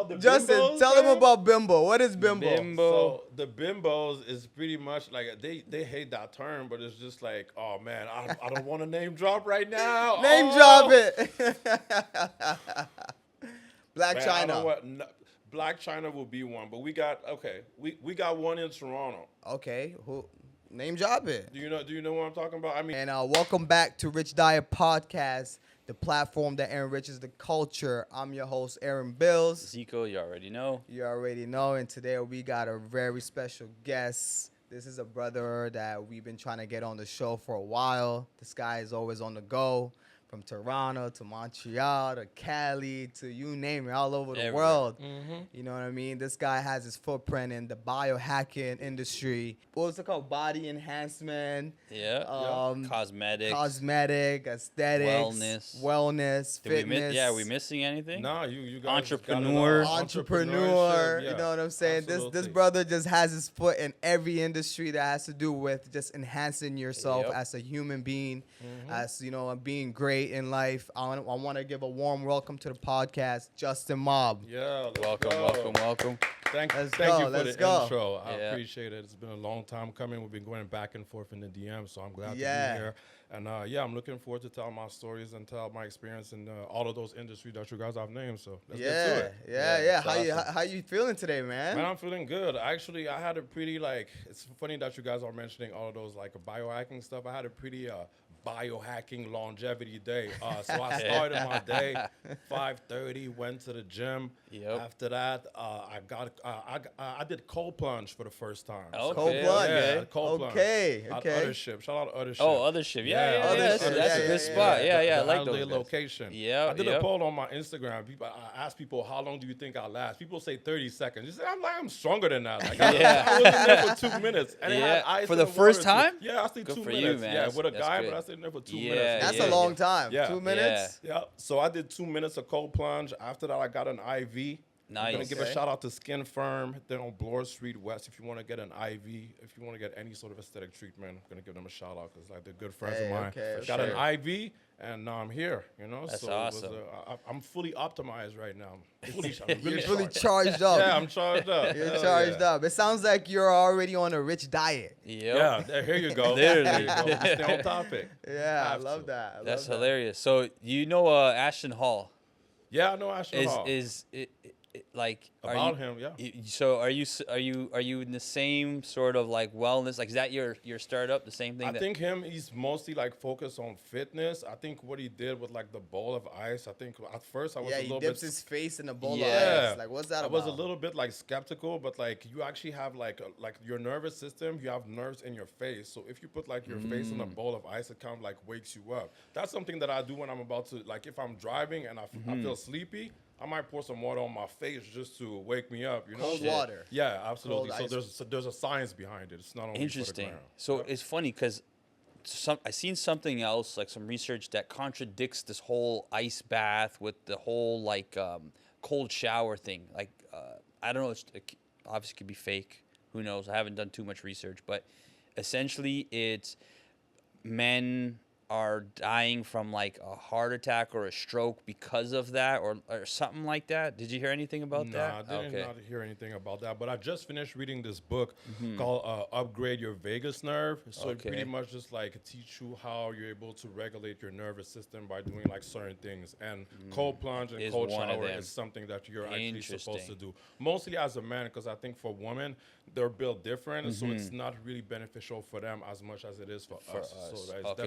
about the Justin, bimbos, tell them man? about Bimbo. What is Bimbo? So the bimbos is pretty much like they hate that term, but it's just like, oh man, I don't want to name drop right now. Name Oh. drop it. Black Man, I China. don't want, no, Black China will be one, but we got one in Toronto. Okay, who? Name drop it. Do you know what I'm talking about? I mean, And welcome back to Rich Diet Podcast, the platform that enriches the culture. I'm your host, Aaron Bills. Zico, you already know. You already know. And today we got a very special guest. This is a brother that we've been trying to get on the show for a while. This guy is always on the go. From Toronto to Montreal to Cali to you name it, all over the world. Mm-hmm. You know what I mean? This guy has his footprint in the biohacking industry. What was it called? Body enhancement. Yeah. Cosmetics. Cosmetic, aesthetics. Wellness. Fitness. Are we missing anything? No, you guys Entrepreneur. Entrepreneur. Yeah, you know what I'm saying? absolutely. This brother just has his foot in every industry that has to do with just enhancing yourself as a human being, as, you know, being great in life. I want to give a warm welcome to the podcast, Justin Mob. Yeah, Welcome. Thank you for the intro. I appreciate it. It's been a long time coming. We've been going back and forth in the DM, so I'm glad to be here. And I'm looking forward to tell my stories and tell my experience in all of those industries that you guys have named. So let's get to it. Yeah. How you feeling today, man? Man, I'm feeling good. Actually, I had a pretty it's funny that you guys are mentioning all of those like biohacking stuff. I had a pretty biohacking longevity day. So I started my day 5:30, went to the gym. Yep. After that, I did cold plunge for the first time. Okay. Cold plunge. Yeah, cold plunge. Okay. At Othership. Shout out to Othership. Oh, Othership. Yeah. That's a good spot. Yeah, I like those guys. Location. Yeah. I did a poll on my Instagram. I asked people, how long do you think I'll last? People say 30 seconds. I'm stronger than that. Like, I was in there for 2 minutes. And it had ice for in the first water, time? Yeah, I stayed Good 2 for minutes. you, man. Yeah, with a That's guy, good. but I stayed in there for 2 minutes. That's a long time. Yeah. 2 minutes? Yeah. So I did 2 minutes of cold plunge. After that, I got an IV. Nice. I'm going to give a shout out to Skin Firm. They're on Bloor Street West. If you want to get an IV, if you want to get any sort of aesthetic treatment, I'm going to give them a shout out because they're good friends of mine. Got an IV, and now I'm here. You know, That's so awesome. I'm fully optimized right now. I'm You're fully charged up. Yeah, I'm charged up. You're charged up. It sounds like you're already on a rich diet. Yeah, here you go. Literally. There you go. Stay on topic. Yeah, I love that. That's hilarious. So you know Ashton Hall? Yeah, I know Ashton Hall. Like about him, yeah. So are you in the same sort of like wellness? Like is that your startup? The same thing? I think he's mostly like focused on fitness. I think what he did with like the bowl of ice. I think at first I was a little bit. he dips his face in a bowl of Yeah. ice. Like what's that I about? was a little bit like skeptical, but like you actually have like your nervous system. You have nerves in your face. So if you put like your face in a bowl of ice, it kind of like wakes you up. That's something that I do when I'm about to like if I'm driving and I feel sleepy. I might pour some water on my face just to wake me up, you know. Cold water. Yeah, absolutely. Cold So there's a science behind it. It's not only interesting. For the ground. So it's funny because I seen something else, like some research that contradicts this whole ice bath with the whole like cold shower thing. Like I don't know, it obviously could be fake. Who knows? I haven't done too much research, but essentially it's men are dying from like a heart attack or a stroke because of that or something like that. Did you hear anything about that? No, I did not hear anything about that. But I just finished reading this book called Upgrade Your Vagus Nerve. So it pretty much just like teach you how you're able to regulate your nervous system by doing like certain things. And cold plunge and cold shower is something that you're actually supposed to do. Mostly as a man, because I think for women, they're built different. So it's not really beneficial for them as much as it is for us.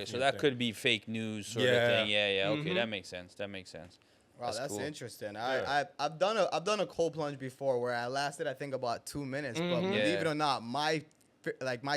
So that could be fake news sort of thing. Yeah. Okay, that makes sense. Wow, that's cool. interesting. I've done a cold plunge before where I lasted I think about 2 minutes, but believe it or not, my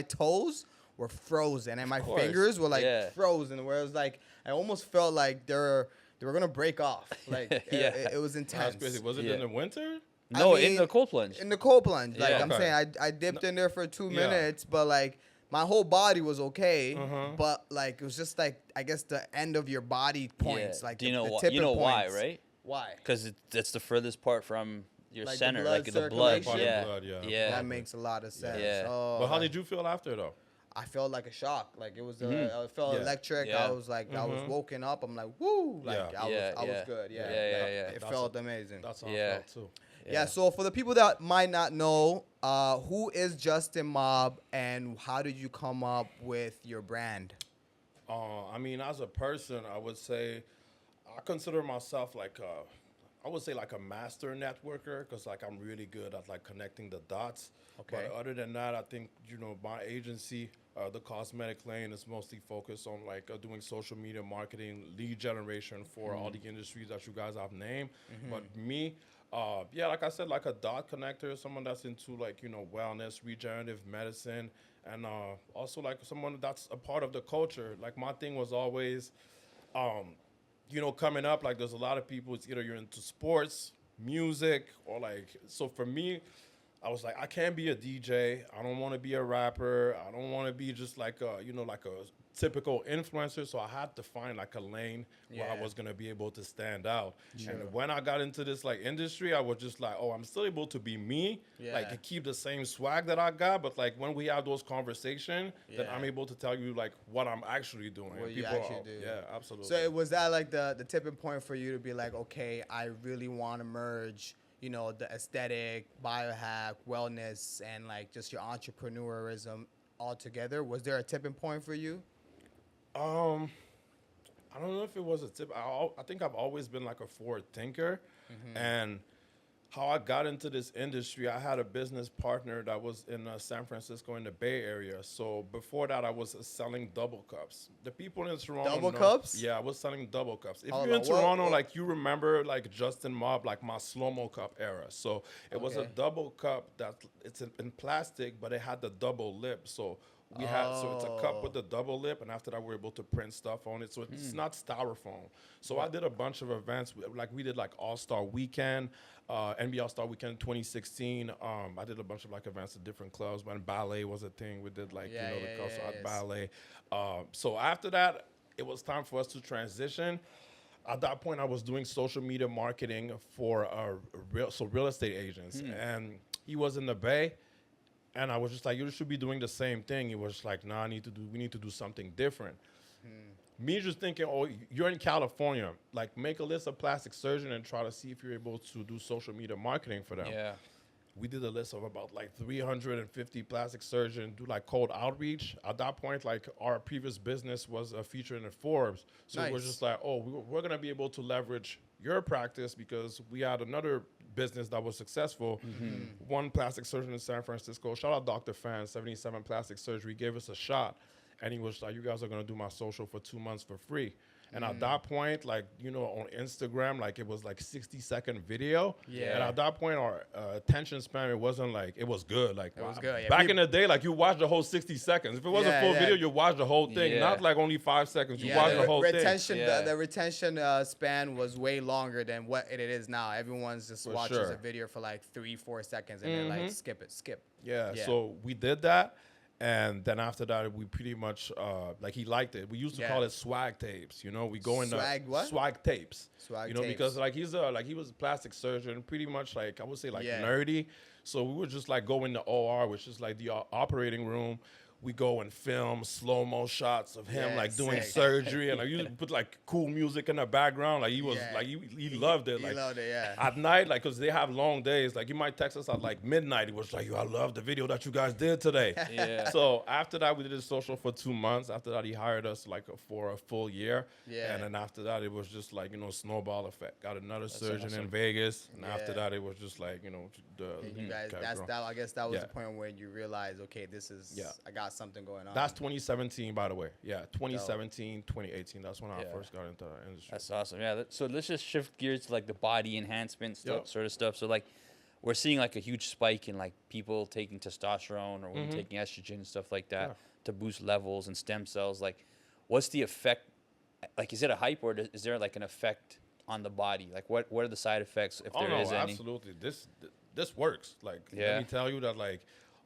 toes were frozen and my fingers were like frozen. Where it was like I almost felt like they were gonna break off. Like it was intense. That's crazy. Was it in the winter? No, I mean, in the cold plunge. In the cold plunge, like I'm saying, I dipped in there for 2 minutes, but like. My whole body was okay, but like it was just like I guess the end of your body points, like do you know the why? tipping You know why, points. right? Why? Because that's the furthest part from your Like the center, blood like the blood. circulation? Yeah. That makes a lot of sense. Yeah. Oh, But how did you feel after though? I felt like a shock. Like it was, I felt electric. Yeah. I was like, I was woken up. I'm like, woo! Like I was good. Yeah. It felt amazing. That's how I felt too. Yeah. So for the people that might not know, who is Justin Mob, and how did you come up with your brand? I mean, as a person, I would say I consider myself like I would say like a master networker, because like I'm really good at like connecting the dots. Okay. But other than that, I think my agency, the cosmetic lane, is mostly focused on like doing social media marketing, lead generation for all the industries that you guys have named. But me, yeah, like I said, like a dot connector, someone that's into like wellness, regenerative medicine, and also like someone that's a part of the culture. Like my thing was always, coming up, like there's a lot of people, it's either you're into sports, music, or like, so for me, I was like, I can't be a DJ. I don't want to be a rapper. I don't want to be just like like a typical influencer. So I had to find like a lane where I was going to be able to stand out. Sure. And when I got into this like industry, I was just like, oh, I'm still able to be me, like keep the same swag that I got. But like when we have those conversations, then I'm able to tell you like what I'm actually doing. What you actually do. Yeah, absolutely. So was that like the tipping point for you to be like, okay, I really want to merge the aesthetic, biohack, wellness, and like just your entrepreneurism all together? Was there a tipping point for you? I don't know if it was a tip. I think I've always been like a forward thinker, and how I got into this industry, I had a business partner that was in San Francisco in the Bay Area. So before that, I was selling double cups. The people in Toronto Double cups? Yeah, I was selling double cups. If you're in Toronto, like you remember like Justin Mob, like my Slomocup era. So it was a double cup that it's in plastic, but it had the double lip. So we had, so it's a cup with the double lip, and after that we're able to print stuff on it. So it's not styrofoam. So I did a bunch of events, like we did like All-Star Weekend, NBA All-Star Weekend 2016. I did a bunch of like events at different clubs. When ballet was a thing, we did like the clubs at ballet. So after that, it was time for us to transition. At that point, I was doing social media marketing for real estate agents, and he was in the Bay. And I was just like, you should be doing the same thing. He was just like, nah, we need to do something different. Me just thinking, oh, you're in California. Like, make a list of plastic surgeons and try to see if you're able to do social media marketing for them. Yeah. We did a list of about like 350 plastic surgeons, do like cold outreach. At that point, like our previous business was featured in Forbes. So it was just like, oh, we're going to be able to leverage your practice because we had another business that was successful. One plastic surgeon in San Francisco, shout out Dr. Fan, 77 Plastic Surgery, gave us a shot. And he was like, you guys are going to do my social for 2 months for free. And at that point, like, on Instagram, like it was like 60-second video. Yeah. And at that point, our attention span, it wasn't like, it was good. Like, it was good. Yeah, back in the day, like you watch the whole 60 seconds. If it was a full video, you watch the whole thing. Not like only 5 seconds. You watch the whole thing. The retention span was way longer than what it is now. Everyone's just watches a video for like 3-4 seconds and then like skip. Yeah. So we did that. And then after that, we pretty much, like he liked it. We used to call it swag tapes. We go in swag tapes. Swag tapes. Because like he was a plastic surgeon, pretty much like, I would say like nerdy. So we would just like go in the OR, which is like the operating room. We go and film slow-mo shots of him like doing surgery, and I used to put like cool music in the background. Like he was like he loved it. Like he loved it, at night, like because they have long days. Like he might text us at like midnight. He was like, "Yo, I love the video that you guys did today." So after that, we did a social for 2 months. After that, he hired us like for a full year. And then after that, it was just like snowball effect. Got another surgeon in Vegas, and after that, it was just like you guys. I guess that was the point where you realized, okay, this is I got something going on. That's 2017, by the way. Yeah, 2017, 2018. That's when I first got into the industry. That's awesome. Yeah. So let's just shift gears to like the body enhancement sort of stuff. So like, we're seeing like a huge spike in like people taking testosterone or women taking estrogen and stuff like that to boost levels and stem cells. Like, what's the effect? Like, is it a hype or is there like an effect on the body? Like, what are the side effects if there is any? Absolutely. This works. Like, let me tell you that like,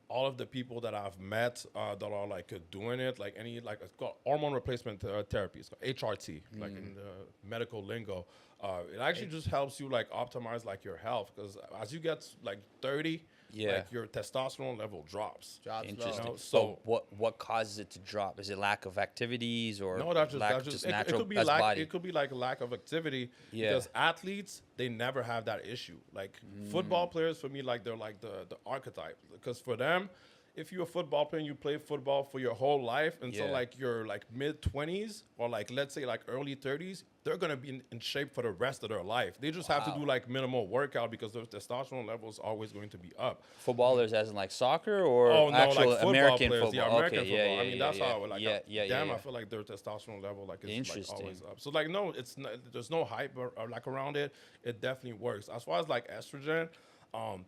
all of the people that I've met that are like doing it, like it's called hormone replacement therapy. It's called HRT, like in the medical lingo. It actually just helps you like optimize like your health, because as you get like 30, like your testosterone level drops. Interesting. You know? So what causes it to drop? Is it lack of activities or no? That's just natural? It could be lack. It could be like a lack of activity. Yeah. Because athletes, they never have that issue. Like football players, for me, like they're like the archetype. Because for them, if you're a football player and you play football for your whole life until like your like mid-20s or like let's say like early 30s, they're gonna be in shape for the rest of their life. They just have to do like minimal workout because their testosterone level is always going to be up. Footballers, as in like soccer or like actual football American players. football? Yeah, American Okay, football. I mean, that's how like I feel like their testosterone level like is like Interesting. always up. So like no, it's not, there's no hype or like around it. It definitely works. As far as like estrogen,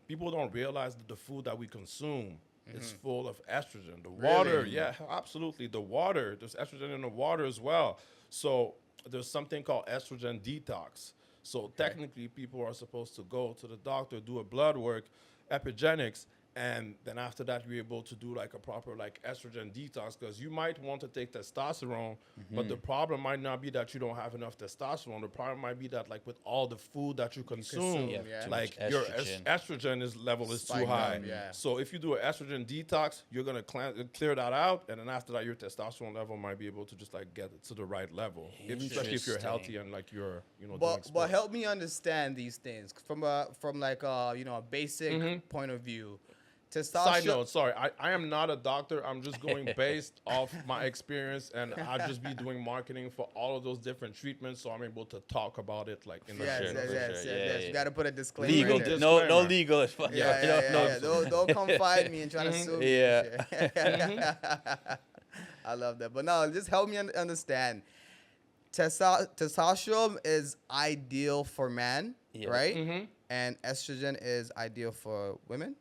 people don't realize that the food that we consume is full of estrogen. The water, yeah, absolutely. The water, there's estrogen in the water as well. So there's something called estrogen detox. So technically, people are supposed to go to the doctor, do a blood work, epigenetics, and then after that, you're able to do like a proper like estrogen detox, because you might want to take testosterone, but the problem might not be that you don't have enough testosterone. The problem might be that like with all the food that you consume, like your estrogen level is too high. So if you do an estrogen detox, you're gonna clear that out, and then after that, your testosterone level might be able to just like get it to the right level, especially if you're healthy and like you're doing sports. But help me understand these things from like a basic point of view. Side note, sorry, I am not a doctor. I'm just going based off my experience, and I'll just be doing marketing for all of those different treatments, so I'm able to talk about it like in the show. Yes. You got to put a disclaimer. Legal, in no legal. Don't come fight me and try to sue me. I love that. But no, just help me understand. Testosterone is ideal for men, right? And estrogen is ideal for women.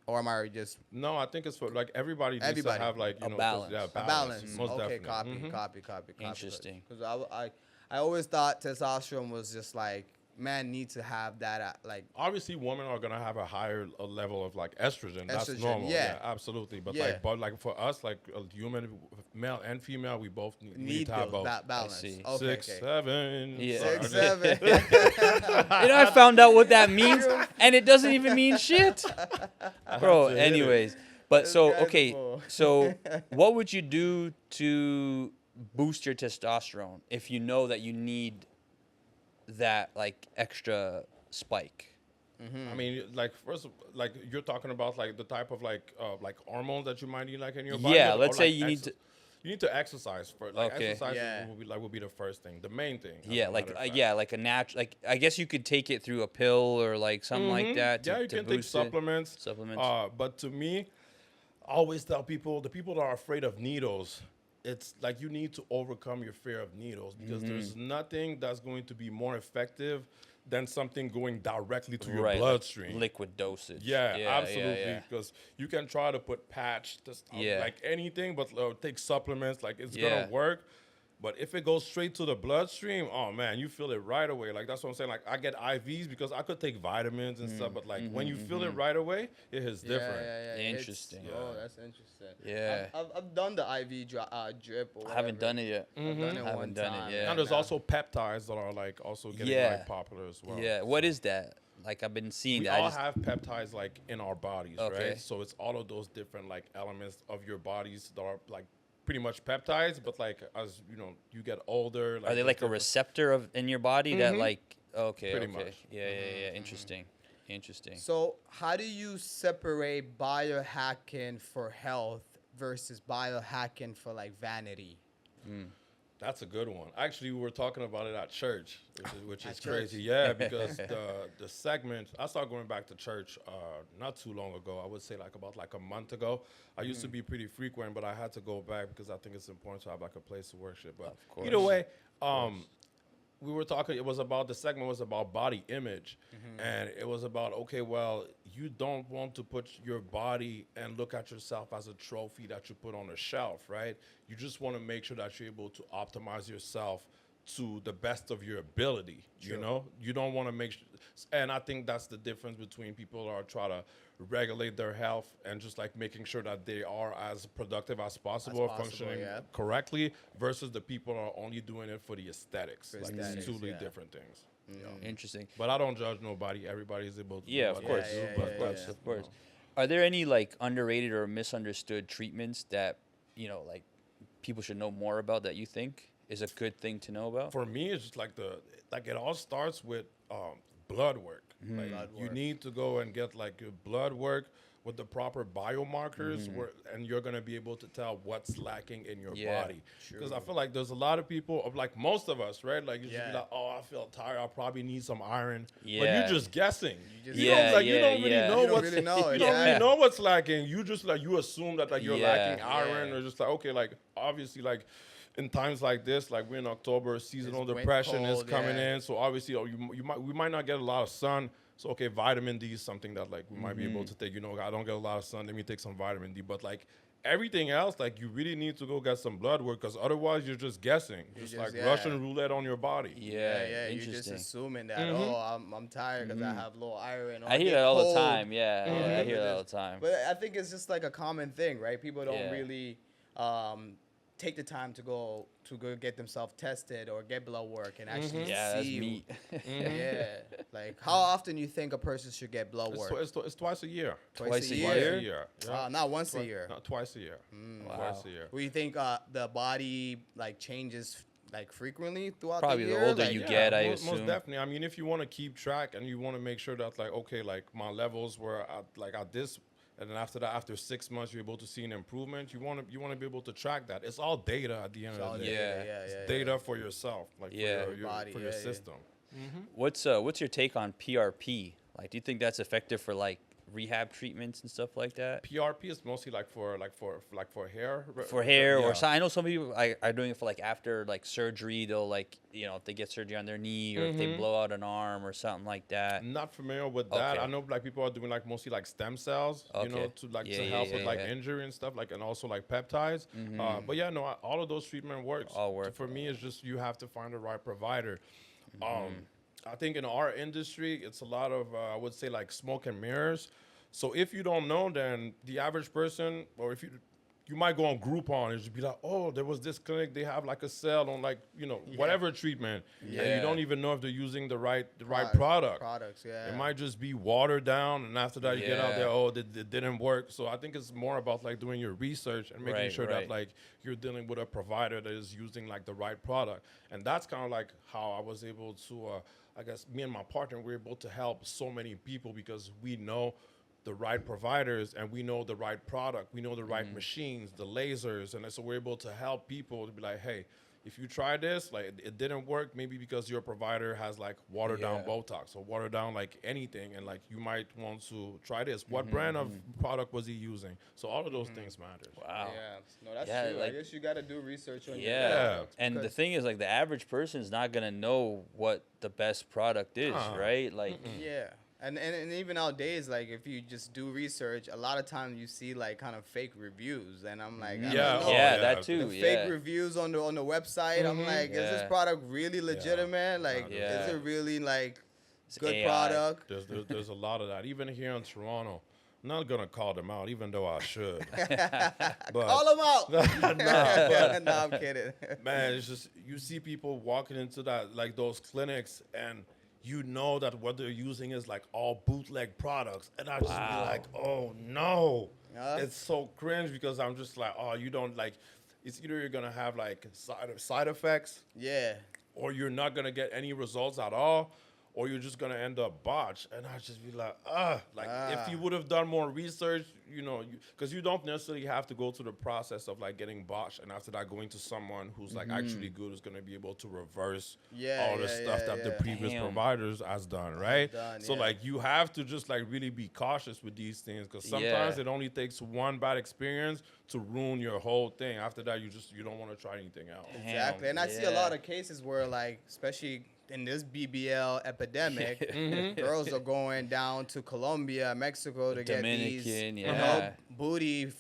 Or am I just... No, I think it's for, like, everybody needs to have, like, a balance. Yeah, a balance. Most okay, definitely. copy. Interesting. Because I always thought testosterone was just, like, men need to have that, like... Obviously, women are going to have a higher level of, like, estrogen. That's normal. Yeah, absolutely. But, like, for us, like, a human, male and female, we both need to have both. That balance. Okay, 6, 7. Yeah. 6, 7. I found out what that means, and it doesn't even mean shit. Bro, anyways. But so, okay, so what would you do to boost your testosterone if you know that you need that like extra spike? I mean, like first, like you're talking about like the type of like hormones that you might need like in your body. Yeah, let's say you need to. You need to exercise first. Like exercise will be the first thing, the main thing. Yeah, like like a natural. Like I guess you could take it through a pill or like something like that. You can take supplements. But to me, I always tell people, the people that are afraid of needles, it's like you need to overcome your fear of needles, because there's nothing that's going to be more effective than something going directly to your bloodstream. Like liquid dosage. Yeah, absolutely. Because you can try to put patch, like anything, but take supplements, like it's going to work. But if it goes straight to the bloodstream, oh man, you feel it right away. Like that's what I'm saying. Like I get IVs because I could take vitamins and stuff, but like when you feel it right away, it is different. Interesting. Oh, that's interesting. Yeah. I've done the IV drip. Or I haven't done it yet. I've done it one time. And there's also peptides that are like also getting like popular as well. Yeah. What is that? Like I've been seeing that. We all have peptides like in our bodies, right? So it's all of those different like elements of your bodies that are like pretty much peptides, but like as you know, you get older. Like, are they like a receptor in your body that like? Pretty much. Yeah. Interesting. So how do you separate biohacking for health versus biohacking for like vanity? That's a good one. Actually, we were talking about it at church, which is crazy. Yeah, because the segment, I started going back to church not too long ago. I would say like about like a month ago. I used to be pretty frequent, but I had to go back because I think it's important to have like a place to worship. But either way, we were talking, the segment was about body image. And it was about, okay, well, you don't want to put your body and look at yourself as a trophy that you put on a shelf, right? You just want to make sure that you're able to optimize yourself to the best of your ability. You know, you don't want to make sure, and I think that's the difference between people that are trying to regulate their health and just like making sure that they are as productive as possible, functioning correctly, versus the people that are only doing it for the aesthetics. Like it's two different things. Interesting. But I don't judge nobody. Everybody is able to do Of what course. they do. Of course. Are there any like underrated or misunderstood treatments that, like people should know more about that you think is a good thing to know about? For me, it's just like it all starts with blood work. Like you need to go and get like your blood work with the proper biomarkers, and you're gonna be able to tell what's lacking in your body. Because I feel like there's a lot of people, like most of us, right? Like you just be like, oh, I feel tired. I probably need some iron. But you're just guessing. You don't really know what's lacking. You just like you assume that like you're lacking iron, or just like okay, like obviously like. In times like this, like we're in October, seasonal depression is coming in. So obviously, we might not get a lot of sun. So okay, vitamin D is something that like we might be able to take. I don't get a lot of sun. Let me take some vitamin D. But like everything else, like you really need to go get some blood work, because otherwise you're just guessing, just like Russian roulette on your body. You're just assuming that I'm tired because I have low iron. I hear that all the time. I hear that all the time. But I think it's just like a common thing, right? People don't really take the time to go get themselves tested or get blood work and actually see. That's me. Like how often you think a person should get blood work? It's twice a year. Twice a year? Yeah. Not once a year. No, twice a year. Twice a year. Well, you think the body like changes like frequently throughout Probably the year? The older you get, I assume. Most definitely. I mean, if you want to keep track and you want to make sure that like, okay, like my levels were at this. And then after that, after 6 months, you're able to see an improvement. You want to be able to track that. It's all data at the end of the day. It's data for yourself, like for your body, for your system. What's your take on PRP? Like, do you think that's effective for like rehab treatments and stuff like that? PRP is mostly like for hair. For hair, or so I know some people are doing it for like after like surgery. They'll like if they get surgery on their knee or if they blow out an arm or something like that. Not familiar with that. I know like people are doing like mostly like stem cells, to help with like injury and stuff, like, and also like peptides. But all of those treatment works. All work. For me, it's just you have to find the right provider. I think in our industry, it's a lot of, I would say, like smoke and mirrors. So if you don't know, then the average person, or if you might go on Groupon and just be like, oh, there was this clinic, they have like a sale on like, whatever treatment. And you don't even know if they're using the right product. It might just be watered down, and after that you get out there, it didn't work. So I think it's more about like doing your research and making sure that like you're dealing with a provider that is using like the right product. And that's kind of like how I was able to, I guess me and my partner were able to help so many people, because we know the right providers and we know the right product, we know the right machines, the lasers, and so we're able to help people to be like, hey, if you try this, like it didn't work, maybe because your provider has like watered down Botox or watered down like anything, and like you might want to try this. What brand of product was he using? So all of those things matter. Wow. No, that's true. Like, I guess you got to do research on your product. And the thing is, like, the average person is not gonna know what the best product is, right? Like, And even nowadays, like if you just do research, a lot of times you see like kind of fake reviews, and I'm like, that too. The fake reviews on the website. I'm like, is this product really legitimate? Like, is it really like good AI product? There's a lot of that, even here in Toronto. I'm not gonna call them out, even though I should. But, call them out. No, I'm kidding. Man, it's just you see people walking into that like those clinics, and you know that what they're using is like all bootleg products. And I just be like, oh no. It's so cringe, because I'm just like, oh, you don't like, it's either you're going to have like side effects. Or you're not going to get any results at all, or you're just going to end up botched. And I just be like, if you would have done more research, because you don't necessarily have to go through the process of like getting botched, and after that going to someone who's like actually good, who's going to be able to reverse all the stuff that the previous providers has done, right? So like you have to just like really be cautious with these things, because sometimes it only takes one bad experience to ruin your whole thing. After that, you don't want to try anything else. Exactly. And I see a lot of cases where like, especially in this BBL epidemic, girls are going down to Colombia, Mexico to get these booty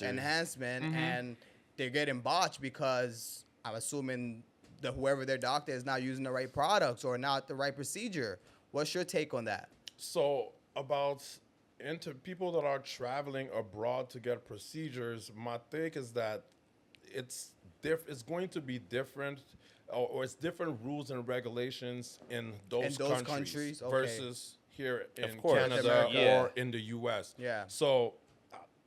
enhancement, and they're getting botched because I'm assuming whoever their doctor is not using the right products or not the right procedure. What's your take on that? So about people that are traveling abroad to get procedures, my take is that it's going to be different or it's different rules and regulations in those countries okay. versus here in course. Canada Yeah. or in the U.S. Yeah. So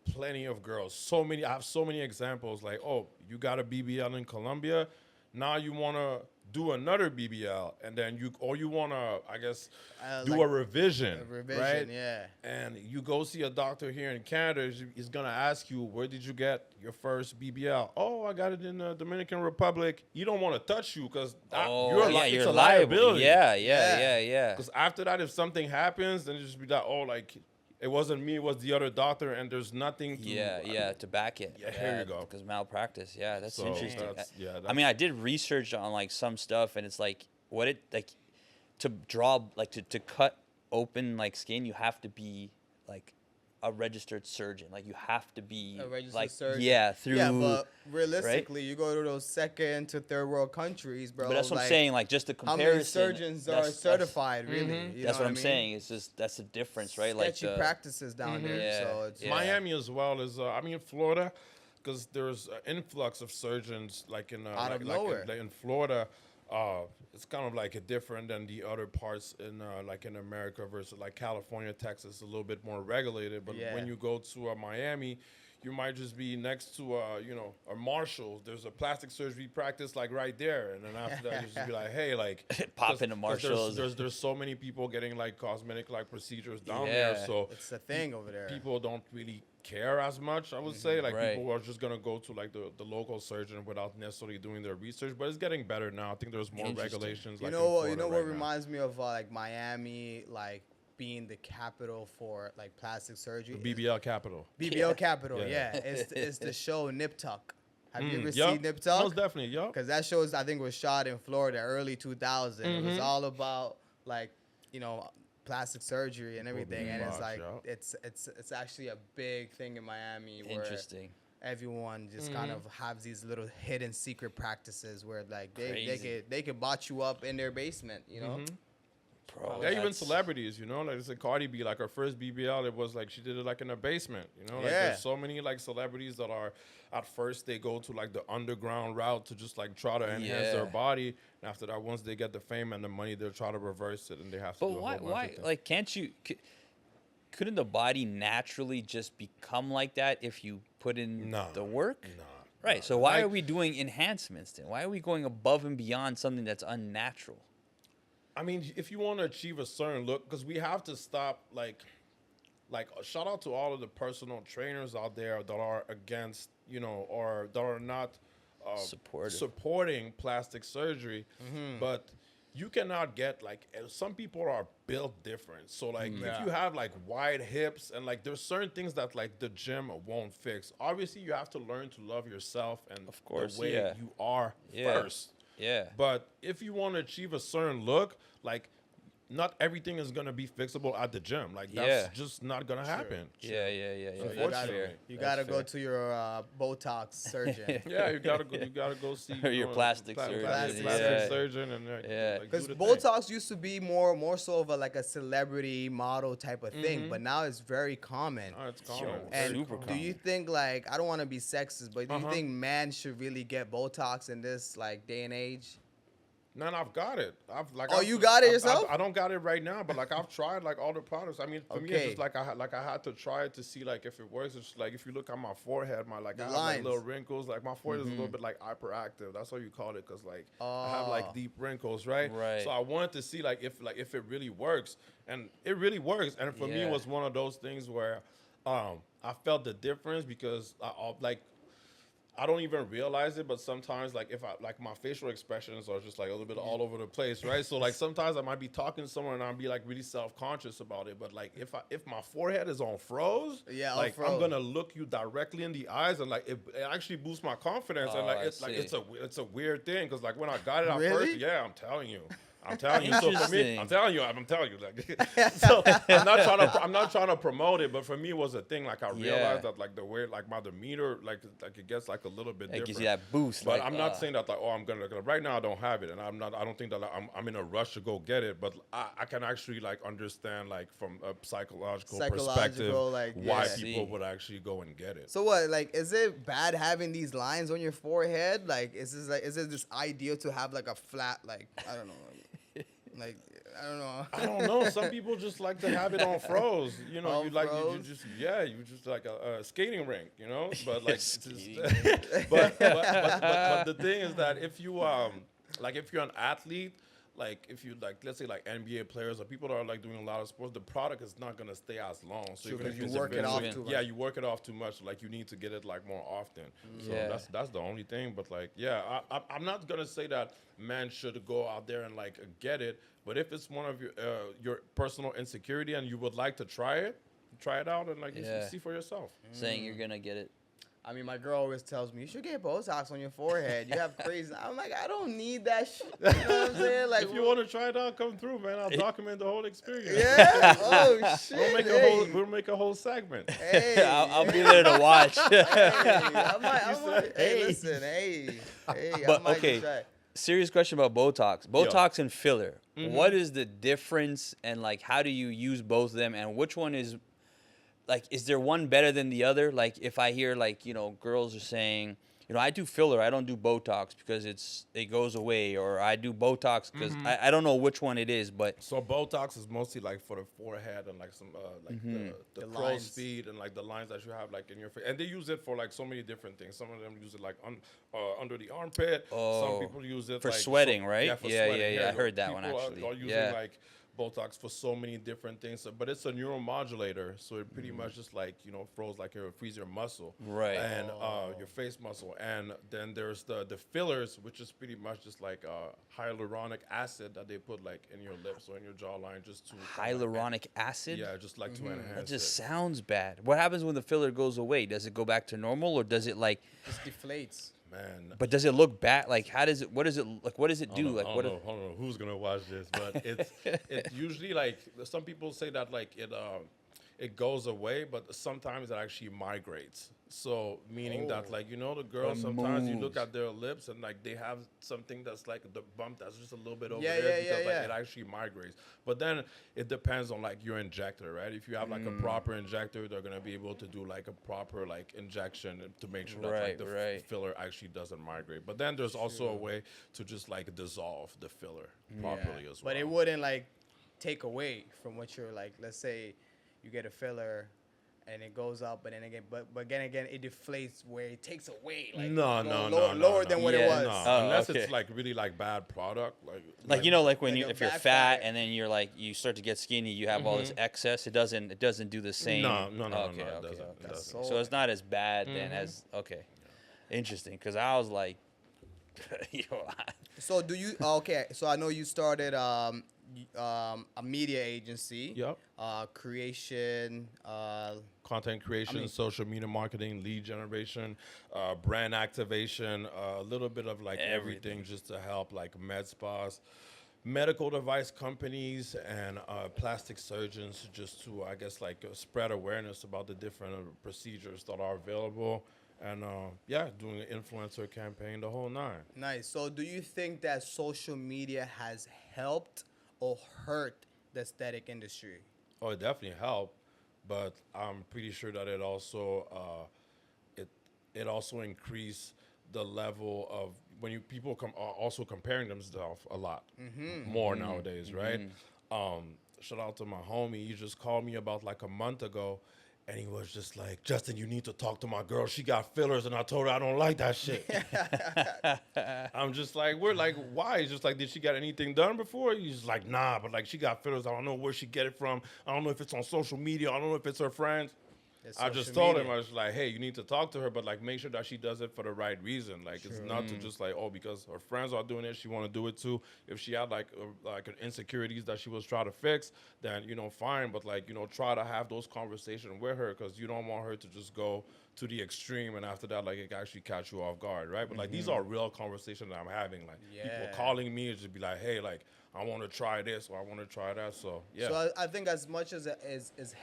plenty of girls. I have so many examples. Like, oh, you got a BBL in Colombia, now you want to do another BBL, and then you want to, I guess, do like a revision. Right? Yeah. And you go see a doctor here in Canada, he's gonna ask you, where did you get your first BBL? Oh, I got it in the Dominican Republic. You don't want to touch you because you're it's a liable. liability. Yeah. Because after that, if something happens, then you just be like, oh, like, it wasn't me, it was the other doctor, and there's nothing to... to back it. Yeah, here you go. Because malpractice, that's interesting. I mean, I did research on, like, some stuff, and it's like, to draw, like, to cut open, like, skin, you have to be, like, a registered surgeon. Like, you have to be a registered like surgeon. Yeah, but realistically, you go to those second to third world countries, bro. But that's what I'm saying. Like, just the comparison. How many surgeons are certified? Really, that's what I'm saying. It's just that's the difference, right? Sketchy like practices down there. So it's Miami as well as Florida, because there's an influx of surgeons like in out of nowhere. In Florida. It's kind of like different than the other parts in like in America versus like California, Texas, a little bit more regulated. But when you go to Miami, you might just be next to a Marshall. There's a plastic surgery practice like right there, and then after that you just be like, hey, like pop into Marshalls. There's so many people getting like cosmetic like procedures down there, so it's a thing over there. People don't really care as much, I would say. Like people are just gonna go to like the local surgeon without necessarily doing their research. But it's getting better now. I think there's more regulations. You know what reminds me of like Miami, like being the capital for like plastic surgery. The BBL capital. BBL capital, it's the show Nip Tuck. Have you ever seen Nip Tuck? Most definitely, because that show I think was shot in Florida early 2000. It was all about like plastic surgery and everything, and it's like it's actually a big thing in Miami. Interesting. Where everyone just kind of has these little hidden secret practices where like they could botch you up in their basement, Bro, yeah, even celebrities, like it's a Cardi B, like her first BBL, it was like she did it like in a basement, like there's so many like celebrities that are at first they go to like the underground route to just like try to enhance their body, and after that, once they get the fame and the money, they'll try to reverse it, and they have to. But why like couldn't the body naturally just become like that if you put in the work? No. Right. So why are we doing enhancements then? Why are we going above and beyond something that's unnatural? I mean, if you want to achieve a certain look, because we have to stop, like shout out to all of the personal trainers out there that are against, or that are not supporting plastic surgery. But you cannot get, like, some people are built different. So, like, if you have, like, wide hips and, like, there's certain things that, like, the gym won't fix. Obviously, you have to learn to love yourself and of course, the way you are first. Yeah. But if you want to achieve a certain look, like, not everything is going to be fixable at the gym. Like, that's just not going to happen. Yeah. You got to go to your Botox surgeon. You got to go see your plastic surgeon. Plastic surgeon. Because Botox used to be more so of like a celebrity model type of thing, but now it's very common. Oh, it's common. And super common. Do you think, like, I don't want to be sexist, but do you think men should really get Botox in this like day and age? No, I've got it. You got it yourself? I don't got it right now, but like I've tried like all the products. I mean, for me, it's just like I had to try it to see like if it works. It's just, like if you look at my forehead, I have like little wrinkles. Like my forehead is a little bit like hyperactive. That's what you call it, because like I have like deep wrinkles, right? So I wanted to see like if it really works, and it really works. And for me, it was one of those things where I felt the difference because I don't even realize it, but sometimes, like, if my facial expressions are just like a little bit all over the place, right? So like sometimes I might be talking to someone and I'll be like really self-conscious about it. But like if my forehead is on froze, I'm gonna look you directly in the eyes, and like it actually boosts my confidence. And like it's a weird thing, because like when I got it at first, I'm telling you. I'm telling you. So for me, I'm telling you. Like, so I'm not trying to promote it, but for me, it was a thing. Like I realized that like the way like my demeanor like it gets like a little bit different. Gives you that boost. But I'm not saying that like, oh, I'm gonna right now I don't have it, and I don't think that like, I'm in a rush to go get it. But I can actually like understand like from a psychological perspective like, why people would actually go and get it. So what? Like, is it bad having these lines on your forehead? Like, is it just ideal to have like a flat, like, I don't know, like I don't know. I don't know. Some people just like to have it on froze. You know, you just like a skating rink. You know, but like, but the thing is that if you like if you're an athlete. Like if you like, let's say like NBA players or people that are like doing a lot of sports, the product is not gonna stay as long. So you work it off too much. Yeah, you work it off too much. Like you need to get it like more often. So that's the only thing. But like, I'm not gonna say that men should go out there and like get it. But if it's one of your personal insecurity and you would like to try it out and like you see for yourself. Saying you're gonna get it. I mean, my girl always tells me, you should get Botox on your forehead. You have crazy. I'm like, I don't need that shit. You know what I'm saying? Like, if you want to try it out, come through, man. I'll document the whole experience. Yeah? Oh, shit. We'll make a whole segment. Hey. I'll be there to watch. But, okay. Serious question about Botox. Botox and filler. Mm-hmm. What is the difference and, like, how do you use both of them? And which one is... Like, is there one better than the other? Like, if I hear, like, you know, girls are saying, you know, I do filler, I don't do Botox because it goes away, or I do Botox because I don't know which one it is, but... So Botox is mostly, like, for the forehead and, like, some, like, the crow's feet and, like, the lines that you have, like, in your face. And they use it for, like, so many different things. Some of them use it, like, under the armpit. Some people use it, for like... sweating, right? Yeah, for sweating. Yeah, I heard that one, actually. People are using, like... Botox for so many different things, but it's a neuromodulator, so it pretty much just like, you know, frees your muscle, right, and your face muscle. And then there's the fillers, which is pretty much just like hyaluronic acid that they put like in your lips or in your jawline, just to hyaluronic acid. Yeah, just like to enhance. That just sounds bad. What happens when the filler goes away? Does it go back to normal, or does it like just deflates? Man. But does it look bad? Like, how does it? What does it like? What does it do? Like, what? I don't know who's gonna watch this, but it's usually like some people say that like it goes away, but sometimes it actually migrates. So meaning that like, you know, the girls sometimes you look at their lips and like they have something that's like the bump that's just a little bit over there because like it actually migrates. But then it depends on like your injector, right? If you have like a proper injector, they're gonna be able to do like a proper like injection to make sure that like the filler actually doesn't migrate. But then there's also a way to just like dissolve the filler properly as well. But it wouldn't like take away from what you're like. Let's say you get a filler and it goes up, but then again, but again, it deflates where it takes away. Like lower than what it was. Unless it's like really like bad product, like you know, like when if you're fat and then you're like you start to get skinny, you have all this excess. It doesn't do the same. No, it doesn't. So it's not as bad then as interesting, because I was like, So do you? So I know you started a media agency. Yep. Creation. Content creation, social media marketing, lead generation, brand activation, a little bit of like everything just to help like med spas, medical device companies, and plastic surgeons, just to, I guess, like spread awareness about the different procedures that are available. And doing an influencer campaign, the whole nine. Nice. So do you think that social media has helped or hurt the aesthetic industry? Oh, it definitely helped, but I'm pretty sure that it also it also increased the level of when people are also comparing themselves a lot more nowadays, right? Shout out to my homie. He just called me about like a month ago. And he was just like, Justin, you need to talk to my girl. She got fillers. And I told her I don't like that shit. I'm just like, we're like, why? He's just like, did she get anything done before? He's like, nah, but like she got fillers. I don't know where she get it from. I don't know if it's on social media. I don't know if it's her friends. I just told him, I was like, hey, you need to talk to her, but like make sure that she does it for the right reason. Like it's not to just like, oh, because her friends are doing it, she want to do it too. If she had like an insecurities that she was trying to fix, then, you know, fine. But like, you know, try to have those conversations with her, because you don't want her to just go to the extreme and after that, like it can actually catch you off guard, right? But like these are real conversations that I'm having. Like people calling me and just be like, hey, like I want to try this or I want to try that. So yeah. So I think as much as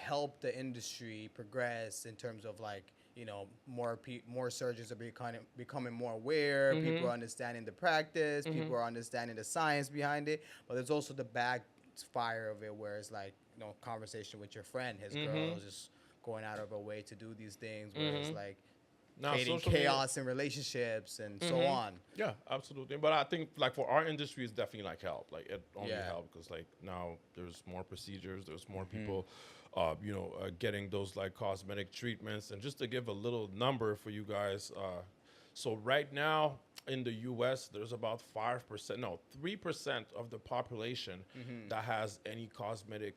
helped the industry progress in terms of like, you know, more surgeons are becoming more aware. People are understanding the practice. People are understanding the science behind it. But there's also the backfire of it, where it's like, you know, conversation with your friend, his girl is just going out of her way to do these things, where it's like creating chaos in relationships and so on. Yeah, absolutely. But I think like for our industry, it's definitely like helped. Like it only helped because like now there's more procedures, there's more people, getting those like cosmetic treatments. And just to give a little number for you guys, so right now in the U.S., there's about 3% of the population that has any cosmetic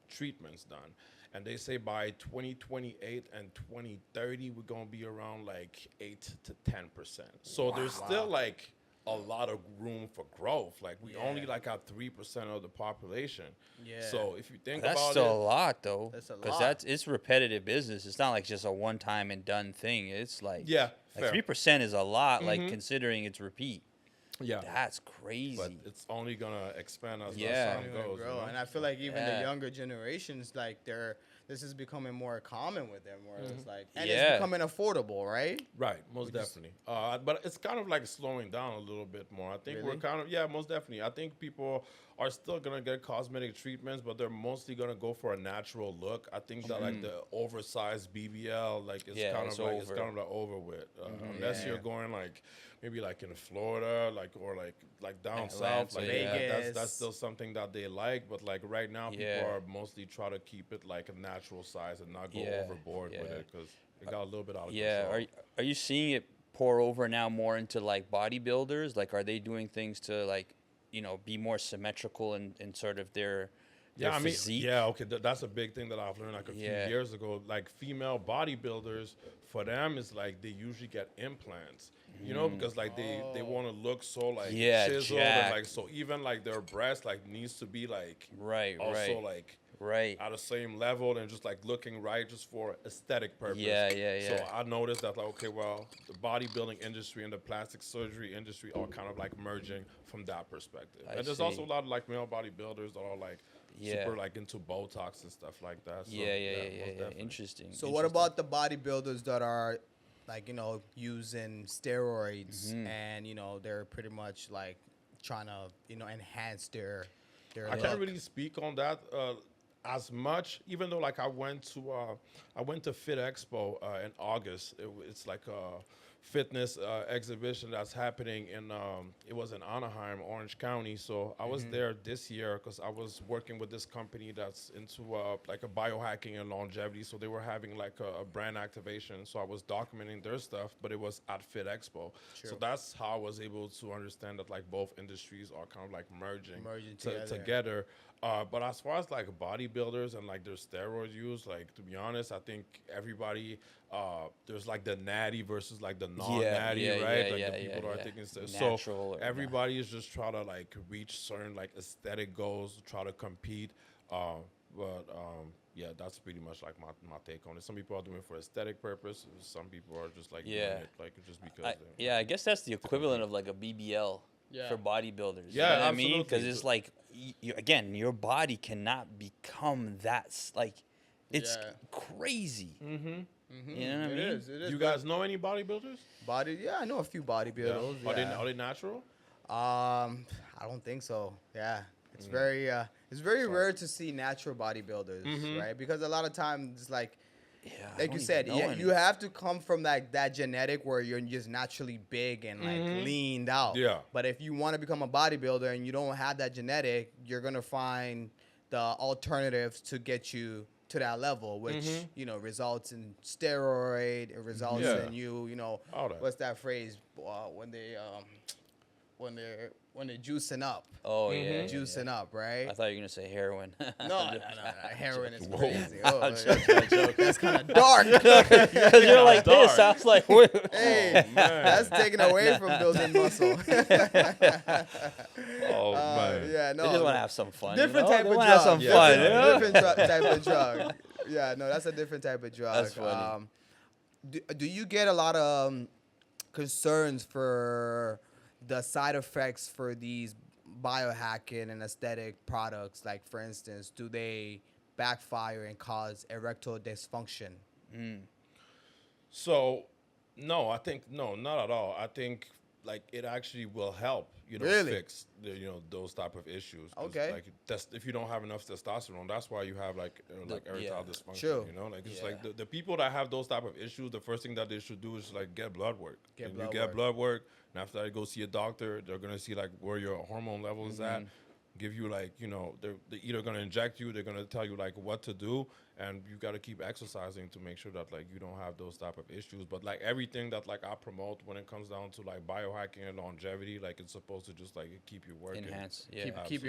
treatments done. And they say by 2028 and 2030, we're going to be around like 8 to 10%. So there's still like a lot of room for growth. Like we only like have 3% of the population. Yeah. So if you think about it. That's still a lot though. That's a lot. Because it's repetitive business. It's not like just a one time and done thing. It's like, like 3% is a lot, like considering it's repeat. Yeah. That's crazy. But it's only going to expand as time goes. You know? And I feel like even the younger generations, like this is becoming more common with them, where it's like, and it's becoming affordable, right? Right, most definitely. But it's kind of like slowing down a little bit more. I think we're kind of, most definitely. I think people are still going to get cosmetic treatments, but they're mostly going to go for a natural look. I think that like the oversized BBL, like it's kind of like over with. Unless you're going like, maybe like in Florida, or down south, like Vegas. That's still something that they like. But like right now, people are mostly try to keep it like a natural size and not go overboard with it, because it got a little bit out of control. Are you seeing it pour over now more into like bodybuilders? Like, are they doing things to like, you know, be more symmetrical in sort of their physique? That's a big thing that I've learned like a few years ago. Like female bodybuilders, for them, it's like they usually get implants. You know, because like they want to look so like chiseled, and like so even like their breast like needs to be like at the same level and just like looking right just for aesthetic purpose. So I noticed that like, okay, well, the bodybuilding industry and the plastic surgery industry are kind of like merging from that perspective. And there's also a lot of like male bodybuilders that are like super like into Botox and stuff like that. So, Interesting. So what about the bodybuilders that are like, you know, using steroids and, you know, they're pretty much like trying to, you know, enhance their I look? can't really speak on that as much, even though like I went to Fit Expo in August. It's like a fitness exhibition that's happening in it was in Anaheim, Orange County. So I was there this year because I was working with this company that's into like a biohacking and longevity. So they were having like a brand activation. So I was documenting their stuff, but it was at Fit Expo. So that's how I was able to understand that like both industries are kind of like merging together. But as far as like bodybuilders and like their steroid use, like to be honest, I think everybody there's like the natty versus like the non-natty, right? Like the people that are taking steroids. So everybody is just trying to like reach certain like aesthetic goals, try to compete. That's pretty much like my take on it. Some people are doing it for aesthetic purpose. Some people are just like doing it like just because. I guess that's the equivalent of like a BBL. For bodybuilders, yeah, you know what I mean? Because it's like, your body cannot become that, like, it's crazy. You know what I mean? It is. You guys know any bodybuilders? I know a few bodybuilders. Yeah. Are they natural? I don't think so. Yeah, it's very rare to see natural bodybuilders, right? Because a lot of times it's like you said, you have to come from that genetic where you're just naturally big and like leaned out. Yeah. But if you want to become a bodybuilder and you don't have that genetic, you're gonna find the alternatives to get you to that level, which you know results in steroid. It results in you know what's that phrase when they're juicing up. Oh yeah, juicing up, right? I thought you were gonna say heroin. No, heroin is crazy. Oh, that's kind of dark. Because you're like dark. this, I was like, hey, that's taken away from building muscle. Man. Yeah, no. They just want to have some fun. Different type of drug. Have some fun. Different type of drug. Yeah, no, that's a different type of drug. That's funny. Do you get a lot of concerns for the side effects for these biohacking and aesthetic products, like for instance, do they backfire and cause erectile dysfunction? So, no, I think no, not at all. I think like it actually will help, Really? fix those type of issues. 'Cause, Okay. Like if you don't have enough testosterone, that's why you have like erectile dysfunction. True. Like it's like the people that have those type of issues, the first thing that they should do is like get blood work. Get blood work, and after that, go see a doctor. They're gonna see like where your hormone level is at. Give you like they're either gonna inject you, they're gonna tell you like what to do, and you got to keep exercising to make sure that like you don't have those type of issues. But like everything that like I promote when it comes down to like biohacking and longevity, like it's supposed to just like keep you working, enhance, keep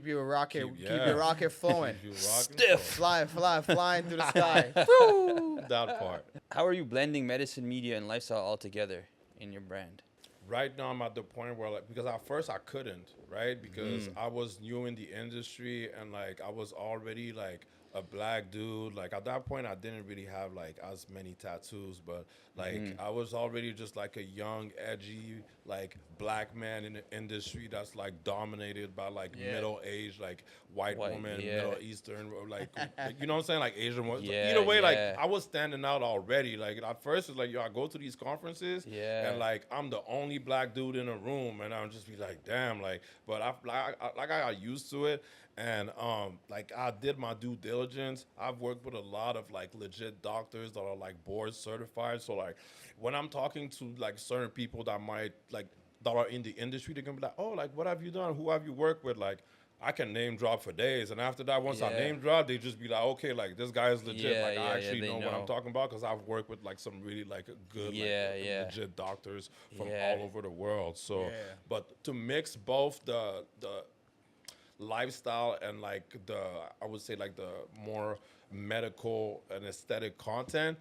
your rocket flowing, Keep you rocking, stiff, flying through the sky. that part. How are you blending medicine, media, and lifestyle all together in your brand? Right now I'm at the point where like, because at first I couldn't, right? Because I was new in the industry and like I was already like a black dude. Like at that point I didn't really have like as many tattoos, but like I was already just like a young, edgy, like black man in the industry that's like dominated by like middle-aged, like white woman, Middle Eastern, or like you know what I'm saying? Like Asian woman. Either way, like I was standing out already. Like at first it's like, I go to these conferences and like I'm the only black dude in a room and I'm just be like, damn, like, but I got used to it. And like I did my due diligence. I've worked with a lot of like legit doctors that are like board certified. So like when I'm talking to like certain people that might like that are in the industry, they're gonna be like, oh, like what have you done? Who have you worked with? Like I can name drop for days. And after that, once I name drop, they just be like, okay, like this guy is legit. I actually know what I'm talking about because I've worked with like some really like good legit doctors from all over the world. So but to mix both the lifestyle and like I would say like the more medical and aesthetic content,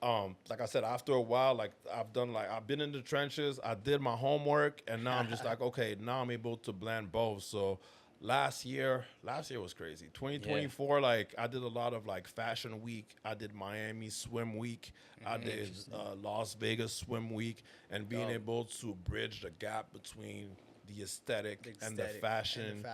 like I said, after a while, like I've been in the trenches, I did my homework, and now I'm just like, okay, now I'm able to blend both. So last year was crazy. 2024, like I did a lot of like fashion week, I did Miami swim week, I did Las Vegas swim week, and being able to bridge the gap between the aesthetic and the fashion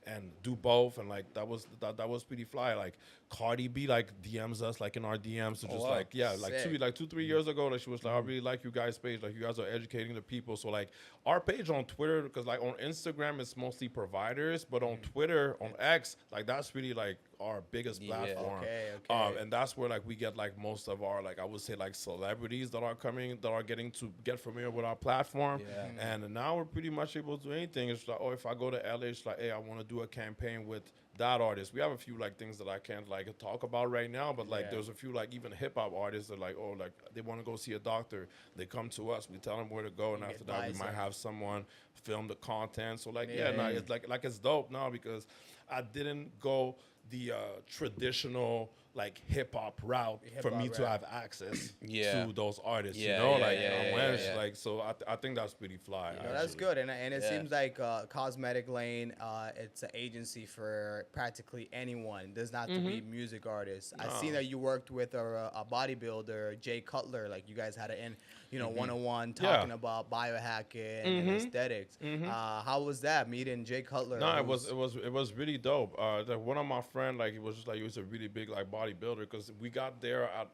and do both, and like that was pretty fly. Like Cardi B like DMs us like in our DMs to just 2-3 years ago, like she was like, I really like you guys' page, like you guys are educating the people. So like our page on Twitter, because like on Instagram it's mostly providers, but on Twitter, on X, like that's really like our biggest platform. And that's where like we get like most of our, like I would say, like celebrities that are getting to get familiar with our platform. And now we're pretty much able to do anything. It's like, oh, if I go to LA, it's like, hey, I want to do a campaign with that artist. We have a few like things that I can't like talk about right now, but like there's a few like even hip hop artists that like, oh, like they want to go see a doctor, they come to us, we tell them where to go, and after that we might have someone film the content. So like it's like it's dope now because I didn't go the traditional like hip hop route for me to have access to those artists. Like so I think that's pretty fly. That's good, and it seems like Cosmetic Lane, it's an agency for practically anyone. It does not have to be music artists. I seen that you worked with a bodybuilder, Jay Cutler. Like you guys had an one-on-one talking about biohacking and aesthetics. How was that meeting Jay Cutler? No, it was really dope. Like one of my friend, like he was a really big like bodybuilder, because we got there at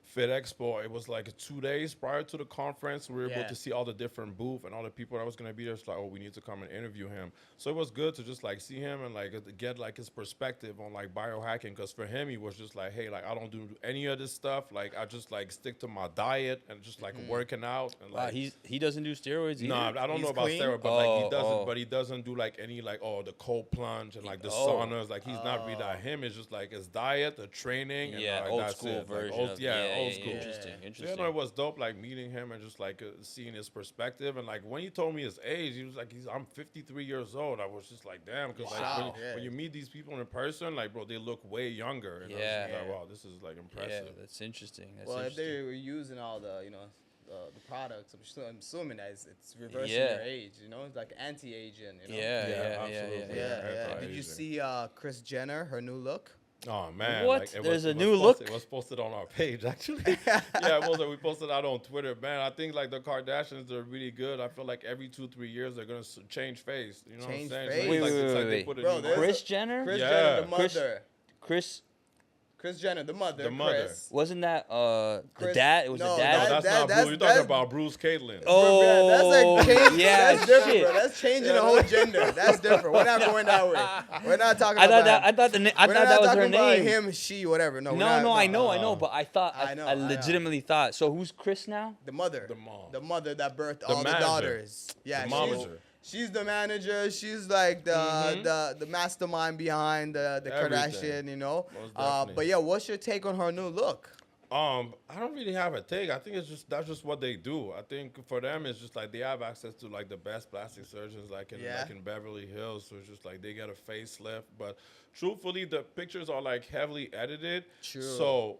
Fit Expo. It was like 2 days prior to the conference. We were able to see all the different booths and all the people that was gonna be there. It's like, oh, we need to come and interview him. So it was good to just like see him and like get like his perspective on like biohacking, because for him he was just like, hey, like I don't do any of this stuff. Like I just like stick to my diet and just like working out. And like he doesn't do steroids either? No, I don't know about steroids, but like he doesn't. But he doesn't do like any like the cold plunge and like the saunas. Like he's not really that. Him is just like his diet, the training, and like, old that's school it. version. Like, old school. Interesting. So, it was dope, like meeting him and just like seeing his perspective. And like when he told me his age, he was like, I'm 53 years old. I was just like, damn, because like when you meet these people in person, like bro, they look way younger. And I was just like, wow, this is like impressive. Yeah, that's interesting. If they were using all the the products, I'm assuming that it's reversing your age. It's like anti-aging. Absolutely. Did you see Kris Jenner, her new look? Oh man! What? Like, There's a new look. It was posted on our page actually. Yeah, it was. We posted out on Twitter. Man, I think like the Kardashians are really good. I feel like every 2-3 years they're gonna change face. You know Change what I'm saying? face? Wait. Bro, Kris Jenner? Kris Yeah. Jenner, the mother. Kris Jenner, the mother. The mother. Chris. wasn't that the Kris- dad? It was no, the No, dad. that's not Bruce. You're talking about Bruce Caitlyn. Oh, Bro, that's like change, yeah, that's different, shit. bro. That's changing the whole gender. That's different. We're not going that way. We're not talking I about thought that. I thought that was her talking about name. him, she, whatever. No, No, I know, but I thought I know, I legitimately thought. So who's Kris now? The mother. The mom. The mother that birthed The all manager. the daughters. Yeah, The momager. she's the manager. She's like the mastermind behind the Everything. Kardashian, you know. Most definitely. But yeah, what's your take on her new look? I don't really have a take. I think that's just what they do. I think for them it's just like they have access to like the best plastic surgeons like in Beverly Hills. So it's just like they get a facelift. But truthfully, the pictures are like heavily edited. True. So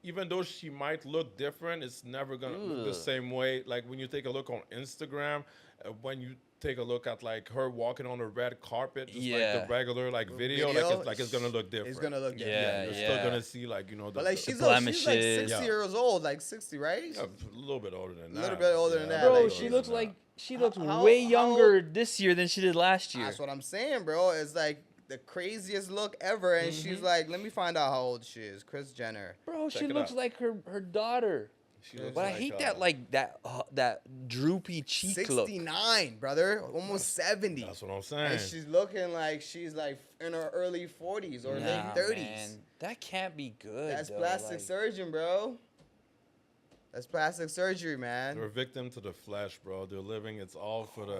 even though she might look different, it's never gonna look the same way. Like when you take a look on Instagram, when you take a look at like her walking on the red carpet, just like the regular like video, like it's gonna look different. It's gonna look different. Yeah, you're still gonna see like the, But like she's the like 60 years old, like 60, right? yeah, a little bit older than that. A little bit older than that. Bro, like, she looks like she looks how- way how- younger this year than she did last year. That's what I'm saying, bro. It's like the craziest look ever, and she's like, let me find out how old she is. Kris Jenner. Bro, Check she it looks out. like her daughter. She looks But I hate that droopy cheek look. 69, brother. Almost 70. That's what I'm saying. And she's looking like she's like in her early 40s or late 30s. Man, that can't be good. That's though, plastic like- surgeon, bro. That's plastic surgery, man. They're a victim to the flesh, bro. They're living. It's all for the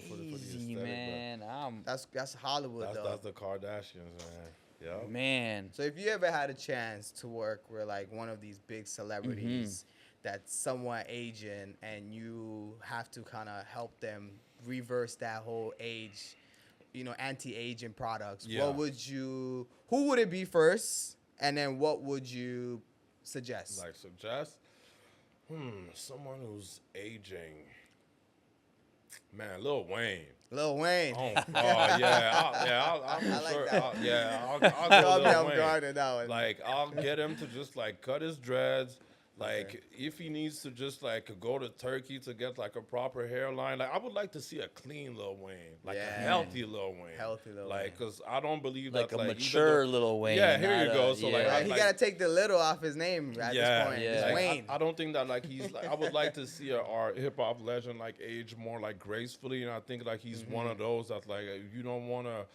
for the Easy, aesthetic, man. That's Hollywood, bro. though. That's the Kardashians, man. Yeah. Man. So if you ever had a chance to work with like one of these big celebrities that's somewhat aging and you have to kind of help them reverse that whole age, anti-aging products, Yeah. who would it be first? And then what would you suggest? Like suggest, someone who's aging. Man, Lil Wayne. Lil Wayne. Oh, yeah. I'm I like sure. that. I'll Caught go me Lil off Wayne. guard on that one. Like, I'll get him to just like cut his dreads. Like, if he needs to just like go to Turkey to get like a proper hairline, like I would like to see a clean Lil Wayne, like a healthy Lil Wayne, Healthy Lil like, cause I don't believe Like that a like mature Lil Wayne. Yeah, here you not go. a- So, yeah. like, Right, he gotta take the little off his name at this point. yeah. It's Like, Wayne. I don't think that like he's like I would like to see our hip hop legend like age more like gracefully, and I think like he's one of those that like you don't want to,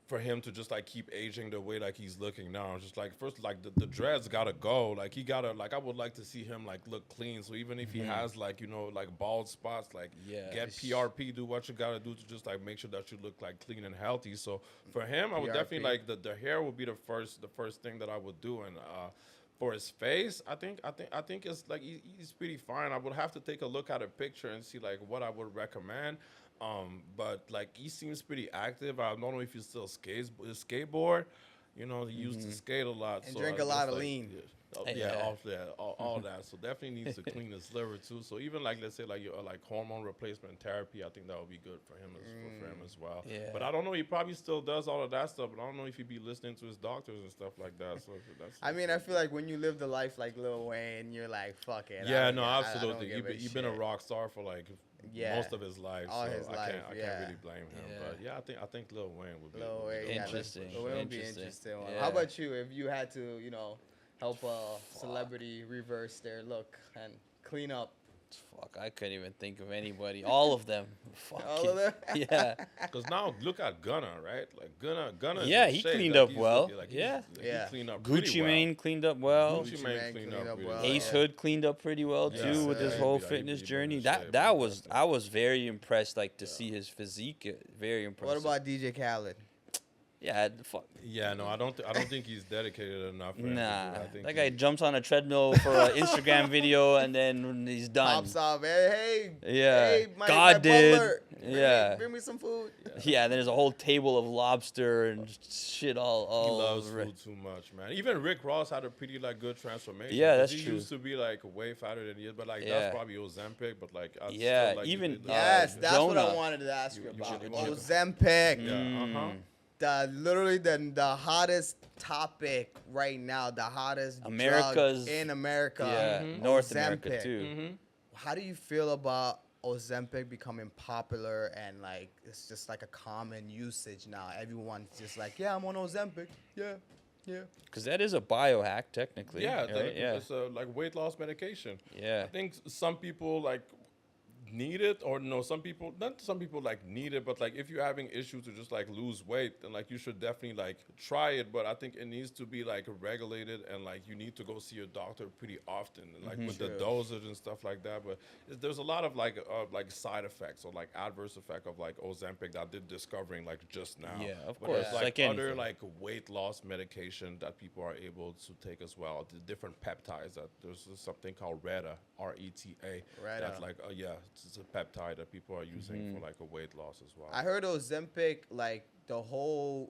for him to just like keep aging the way like he's looking now. Just like first like the dreads gotta go. Like he gotta like I would like to see him like look clean. So even if he has like like bald spots, like get PRP, do what you gotta do to just like make sure that you look like clean and healthy. So for him, I would definitely like the hair would be the first thing that I would do. And for his face, I think it's like he's pretty fine. I would have to take a look at a picture and see like what I would recommend. But like he seems pretty active. I don't know if he still skateboard. He used to skate a lot And so drink I a lot just, of like, lean. all that. So definitely needs to clean his liver too. So even like let's say like like hormone replacement therapy, I think that would be good for him as well. Yeah. But I don't know. He probably still does all of that stuff. But I don't know if he'd be listening to his doctors and stuff like that. So I feel like when you live the life like Lil Wayne, you're like, fuck it. Yeah, I no, don't absolutely. give a He's been a shit. rock star for like most of his life. All so his I life, can't really blame him. Yeah. But I think Lil Wayne would be Lil Wayne, Interesting. Lil Wayne would be Interesting. interesting. Yeah. How about you? If you had to, help a celebrity reverse their look and clean up. Fuck, I couldn't even think of anybody. All of them. Fuck. All of them? Yeah. Because now look at Gunna, right? Like Gunna. Yeah, is in he shape. cleaned Like, up he's well. looking- like, Yeah. He cleaned up pretty Gucci well. Mane cleaned up well. Gucci Mane cleaned up really well. Ace yeah. Hood cleaned up pretty well Yeah, too with his yeah, whole he fitness been journey. in That shape, that was definitely. I was very impressed to see his physique. Very impressive. What about DJ Khaled? Yeah, fuck. Yeah, no, I don't think he's dedicated enough. For him to do Nah, it. I think that guy jumps on a treadmill for an Instagram video and then he's done. Pops off, hey, Yeah, hey, my God did. butler, Yeah. bring me some food. Yeah, there's a whole table of lobster and shit He all loves over it. food too much, man. Even Rick Ross had a pretty like good transformation. Yeah, 'cause that's he true. used to be like way fatter than he is, but like Yeah. that's probably Ozempic. But like, I Yeah, still, like, even, he did- Yes, that's what I Jonah. wanted to ask you You about. wanna- Ozempic. yeah, the hottest topic right now, the hottest America's drug in America. Yeah, North Ozempic. America too. How do you feel about Ozempic becoming popular and like it's just like a common usage now? Everyone's just like, yeah, I'm on Ozempic. Yeah. Because that is a biohack, technically. Yeah, right? it's a like weight loss medication. Yeah. I think some people like need it, or no, some people like need it, but like if you're having issues to just like lose weight, then like you should definitely like try it. But I think it needs to be like regulated, and like you need to go see your doctor pretty often, and, like with the dosage and stuff like that. But there's a lot of like side effects or like adverse effect of like Ozempic that they're discovering like just now. Yeah, of But course. there's like Like other anything. like weight loss medication that people are able to take as well. The different peptides that there's something called RETA, RETA. Reta. That's like it's a peptide that people are using for like a weight loss as well. I heard Ozempic, like the whole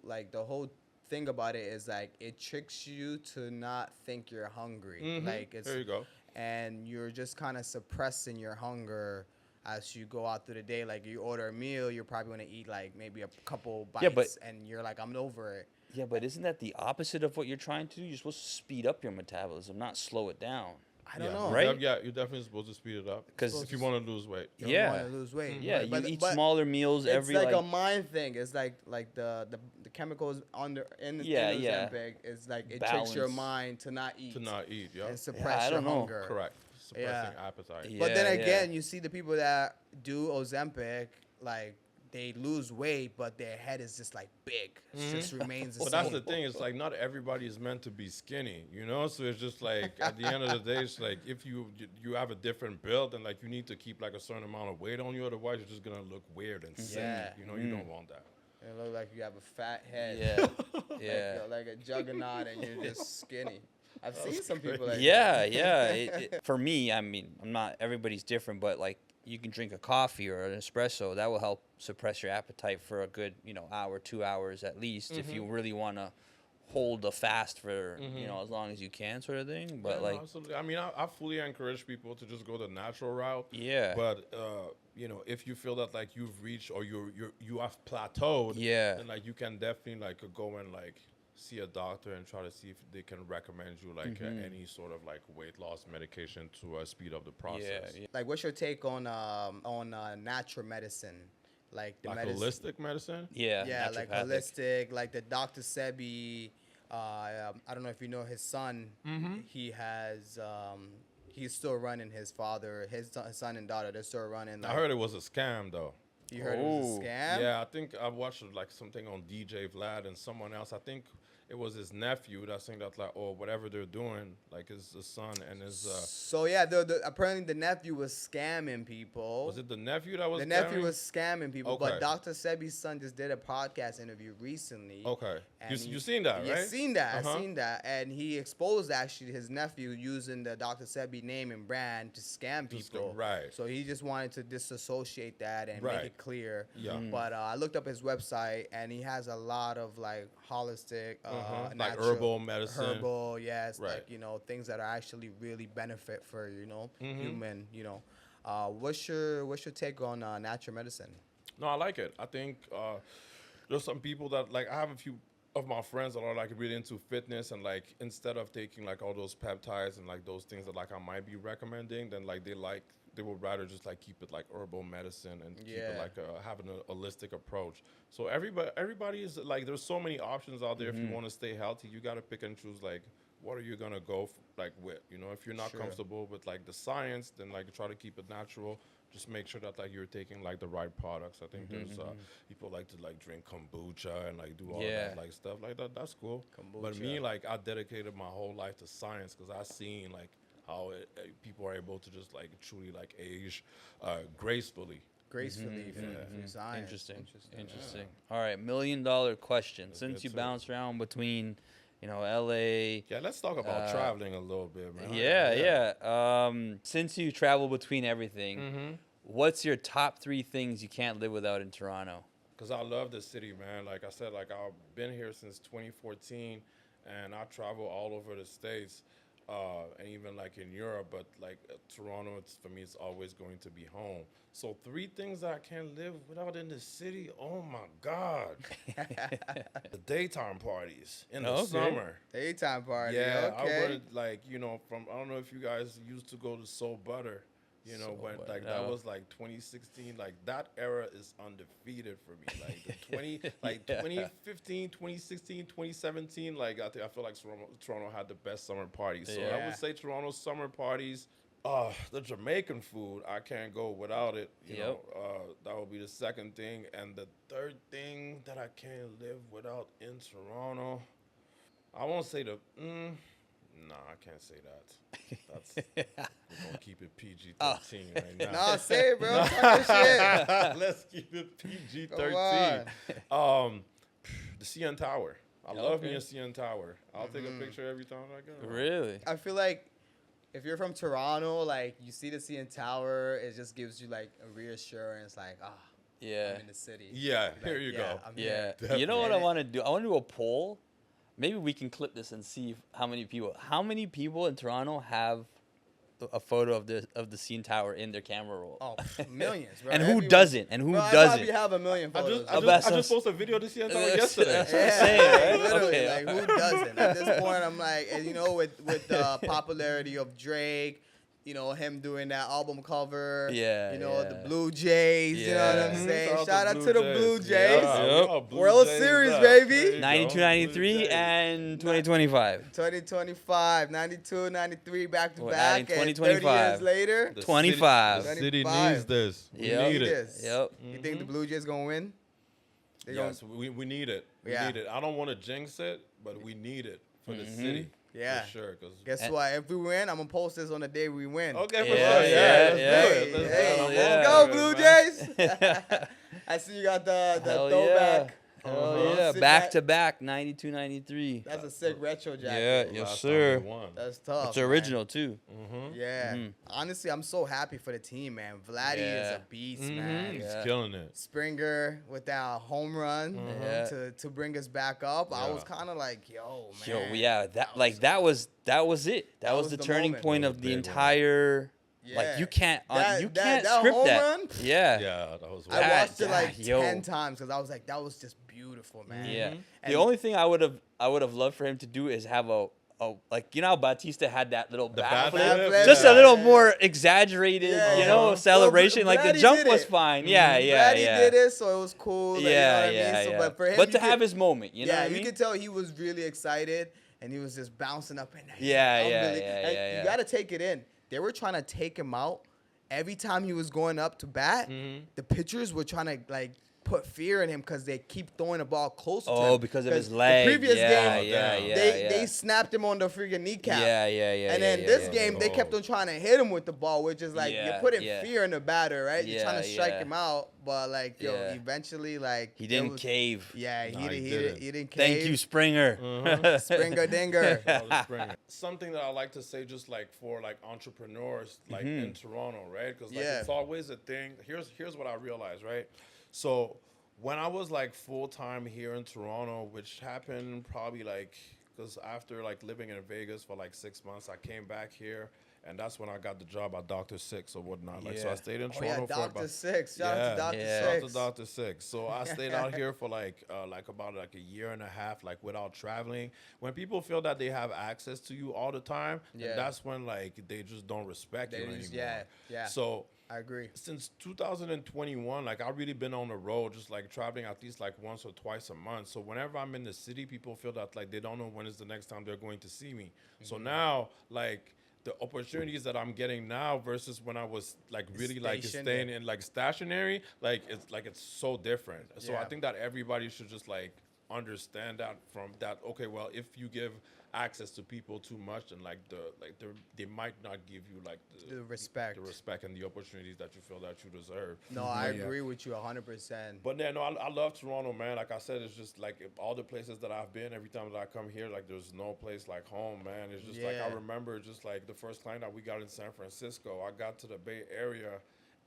thing about it is like it tricks you to not think you're hungry. Like it's There you go. and you're just kind of suppressing your hunger as you go out through the day. Like you order a meal, you're probably gonna eat like maybe a couple bites, and you're like, I'm over it. Yeah, but isn't that the opposite of what you're trying to do? You're supposed to speed up your metabolism, not slow it down. I don't know. Right? Yeah, you're definitely supposed to speed it up 'Cause if you want to lose weight. You Yeah. want to lose weight. Yeah, But- you eat but smaller meals It's every like a mind thing. It's like the chemicals in the Ozempic. It's like it tricks your Balance. mind to not eat. To not eat, yeah. And suppress I your don't know. hunger. Correct. Suppressing Yeah. appetite. Yeah. But then again, you see the people that do Ozempic, like they lose weight, but their head is just like big. It just remains the But same. that's the thing. It's like not everybody is meant to be skinny, you know. So it's just like at the end of the day, it's like if you have a different build, then like you need to keep like a certain amount of weight on you. Otherwise, you're just gonna look weird and sick. Yeah. You know, you don't want that. It looks like you have a fat head. Yeah. Yeah. Like a juggernaut, and you're just skinny. I've seen some people like Yeah, yeah. For me, I mean, I'm not. Everybody's different, but like you can drink a coffee or an espresso. That will help suppress your appetite for a good, hour, 2 hours at least, if you really want to hold a fast for as long as you can, sort of thing. But Yeah, no, absolutely. I mean, I fully encourage people to just go the natural route. Yeah. But if you feel that like you've reached or you have plateaued, Yeah. then like you can definitely like go and like see a doctor and try to see if they can recommend you like any sort of like weight loss medication to speed up the process. Yeah. Like, what's your take on natural medicine, like the Like medicine? holistic medicine. Yeah. Yeah, like naturopathic. holistic, like the Dr. Sebi. I don't know if you know his son. He has. He's still running his son and daughter. They're still running. Like, I heard it was a scam though. You heard it was a Oh. scam? Yeah, I think I watched like something on DJ Vlad and someone else. I think it was his nephew that's saying that like, oh, whatever they're doing, like his son and his. So yeah, apparently the nephew was scamming people. Was it the nephew that was? The nephew scamming? was scamming people, Okay. but Dr. Sebi's son just did a podcast interview recently. Okay, and you seen that, right? You seen that? Uh-huh. I seen that, and he exposed actually his nephew using the Dr. Sebi name and brand to scam Just people. right. So he just wanted to disassociate that and Right. make it clear. Yeah. But I looked up his website, and he has a lot of like holistic, like natural, herbal medicine. herbal, yes, Right. like things that are actually really benefit for human. What's your take on natural medicine? No, I like it. I think there's some people that like I have a few of my friends that are like really into fitness and like instead of taking like all those peptides and like those things that like I might be recommending, then like they would rather just like keep it like herbal medicine and keep it like having a holistic approach. So everybody is like there's so many options out there. If you want to stay healthy, you got to pick and choose like what are you gonna go with? If you're not comfortable with like the science, then like try to keep it natural. Just make sure that like you're taking like the right products. I think there's people like to like drink kombucha and like do all that like stuff like that. That's cool. But me, like I dedicated my whole life to science because I seen like how people are able to just like truly like age gracefully. Gracefully through science. Interesting. All right, $1 million question. Since you bounce around between, LA. Yeah, let's talk about traveling a little bit, man. Yeah. Since you travel between everything, what's your top 3 things you can't live without in Toronto? Because I love the city, man. Like I said, like I've been here since 2014, and I travel all over the States. and even like in Europe, but like Toronto, for me, it's always going to be home. So 3 things that I can't live without in the city. Oh my God. The daytime parties in the summer. Daytime party. Yeah, Okay. I would like, I don't know if you guys used to go to Soul Butter. But like that was like 2016. Like that era is undefeated for me. Like the 2015, 2016, 2017. Like I feel like Toronto had the best summer parties. So I would say Toronto's summer parties. The Jamaican food, I can't go without it. You know, that would be the second thing, and the third thing that I can't live without in Toronto. I won't say no, I can't say that. That's we're gonna keep it PG-13 right now. Nah, say it, bro. Talk your shit. Let's keep it PG-13. The CN Tower. I love me a CN Tower. I'll take a picture every time I go. Really? I feel like if you're from Toronto, like you see the CN Tower, it just gives you like a reassurance, like yeah, I'm in the city. Yeah, like, here you go. I'm yeah. here. You know what I want to do? I want to do a poll. Maybe we can clip this and see how many people in Toronto have a photo of the CN Tower in their camera roll. Oh, millions, bro. And who doesn't? And who doesn't? I probably have a million photos. I just posted a video of the CN Tower yesterday. That's what I'm saying, right? Literally, Okay. like who doesn't? At this point, I'm like, and with the popularity of Drake, him doing that album cover. Yeah, the Blue Jays. You know what I'm saying? Shout out to the Blue Jays. Yeah, World Series, baby. 92, 93, and 2025. 2025, 92, 93, back to We're back. adding And 30 2025. years later, The 25. City, the city 25. needs this. We Yep. need it. this. Yep. You think the Blue Jays gonna win? Yes, we need it. We need it. I don't want to jinx it, but we need it for the city. Yeah. For sure. Guess what? If we win, I'm gonna post this on the day we win. Okay, for Yeah, sure. yeah, Let's go, man. Blue Jays. I see you got the Hell throwback. Hell yeah. Sick Back to back, 92, 93. That's a sick retro jacket. Yeah, yes, Last time sir. we won. That's tough. It's man. original, too. Yeah. Honestly, I'm so happy for the team, man. Vladdy is Yeah. a beast, man. He's Yeah. killing it. Springer with that home run Yeah. to bring us back up. I Yeah. was kind of like, yo, man. Yo, yeah, that was it. That was the the turning moment. point That of was the big, entire. Yeah. Like you can't That script home that. run? Yeah. Yeah, that was I wild. watched it like yo. 10 times because I was like, that was just beautiful, man. Yeah. And The only thing I would have loved for him to do is have a like how Batista had that little bat backflip, flip? just Yeah. a little more exaggerated, Yeah. celebration. Well, like the Vladdy jump did was it. fine. Yeah, yeah, Vladdy yeah. did it, so it was cool. Like, Yeah, you know what I yeah, mean? So, yeah. but for him, But you to could- have his moment, you know what I you mean? could tell he was really excited and he was just bouncing up and down. Yeah, I'm yeah, really- yeah, and yeah, You yeah. got to take it in. They were trying to take him out. Every time he was going up to bat, the pitchers were trying to like put fear in him because they keep throwing the ball close to him. Oh, because of his the leg. previous yeah, game, yeah. they snapped him on the freaking kneecap. Yeah. And then this yeah. game, they kept on trying to hit him with the ball, which is like Yeah, you're putting yeah. fear in the batter, right? You're trying to Yeah, strike yeah. him out, but like Yeah. eventually, like He it didn't was- cave. Yeah, Nah, he he didn't. didn't cave. Thank you, Springer. Springer Dinger. Something that I like to say, just like for like entrepreneurs, like in Toronto, right? Because like Yeah. it's always a thing. Here's what I realized, right? So when I was like full time here in Toronto, which happened probably like because after like living in Vegas for like 6 months, I came back here. And that's when I got the job at Dr. Six or whatnot. Like, so I Yeah. stayed in Oh yeah, Toronto for Dr. about Six. Shout out to Dr. Yeah. Shout out Six. to Dr. Six. So I stayed out here for like about like a year and a half, like without traveling. When people feel that they have access to you all the time, Yeah. and that's when like they just don't respect you anymore. Yeah. So I agree. since 2021, like I've really been on the road, just like traveling at least like once or twice a month. So whenever I'm in the city, people feel that like they don't know when is the next time they're going to see me. So now like the opportunities that I'm getting now versus when I was like really like Stationed, staying yeah. in like stationary, like it's so different. So I Yeah. think that everybody should just like understand that from that. Okay, well, if you give access to people too much, and like they might not give you like The respect. and the opportunities that you feel that you deserve. No, I agree with you 100%. But yeah, no, I love Toronto, man. Like I said, it's just like all the places that I've been, every time that I come here, like there's no place like home, man. It's just like I Yeah. remember just like the first client that we got in San Francisco. I got to the Bay Area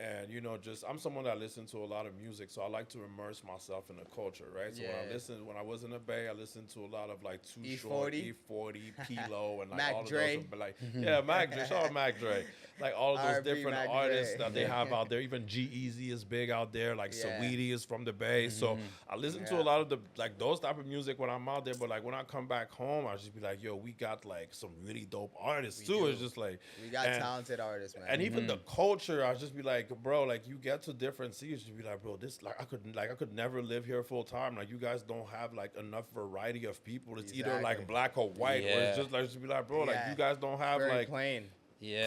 And, you know, just I'm someone that listens to a lot of music, so I like to immerse myself in the culture, right? So when I was in the Bay, I listened to a lot of like Too Short, E40, P-Lo, and like Mac all of Dre. those. But like, yeah, Mac Dre, shout out Mac Dre. Like all of those R&B different Mac artists Dre. that they have out there. Even G-Eazy is big out there. Like Saweetie is from the Bay. So I listen to a lot of the like those type of music when I'm out there. But like when I come back home, I just be like, yo, we got like some really dope artists too. It's just like we got talented artists, man. And even the culture, I just be like, bro, like you get to different cities, you be like, bro, this like I could never live here full time. Like you guys don't have like enough variety of people. It's either like black or white, or it's just be like, bro, like you guys don't have very like plain.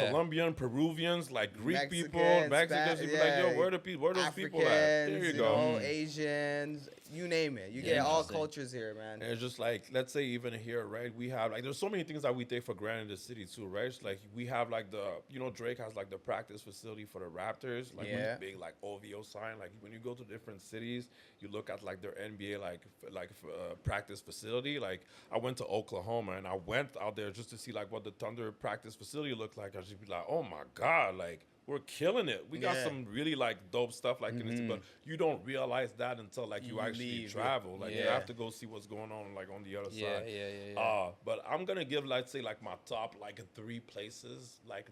Colombian, Peruvians, like Greek Mexicans, people, Mexicans. You be like, yo, where those Africans, people at? There you go. Asians, you name it. You get all cultures here, man. And it's just like, let's say even here, right? We have like, there's so many things that we take for granted in the city too, right? It's like we have like Drake has like the practice facility for the Raptors, like with the big like OVO sign. Like when you go to different cities, you look at like their NBA practice facility. Like I went to Oklahoma and I went out there just to see like what the Thunder practice facility looked like. I just be like, oh my God, like we're killing it. We got some really like dope stuff like in this, but you don't realize that until like you actually travel. Like you have to go see what's going on like on the other side. But I'm gonna give let's say like my top like 3 places like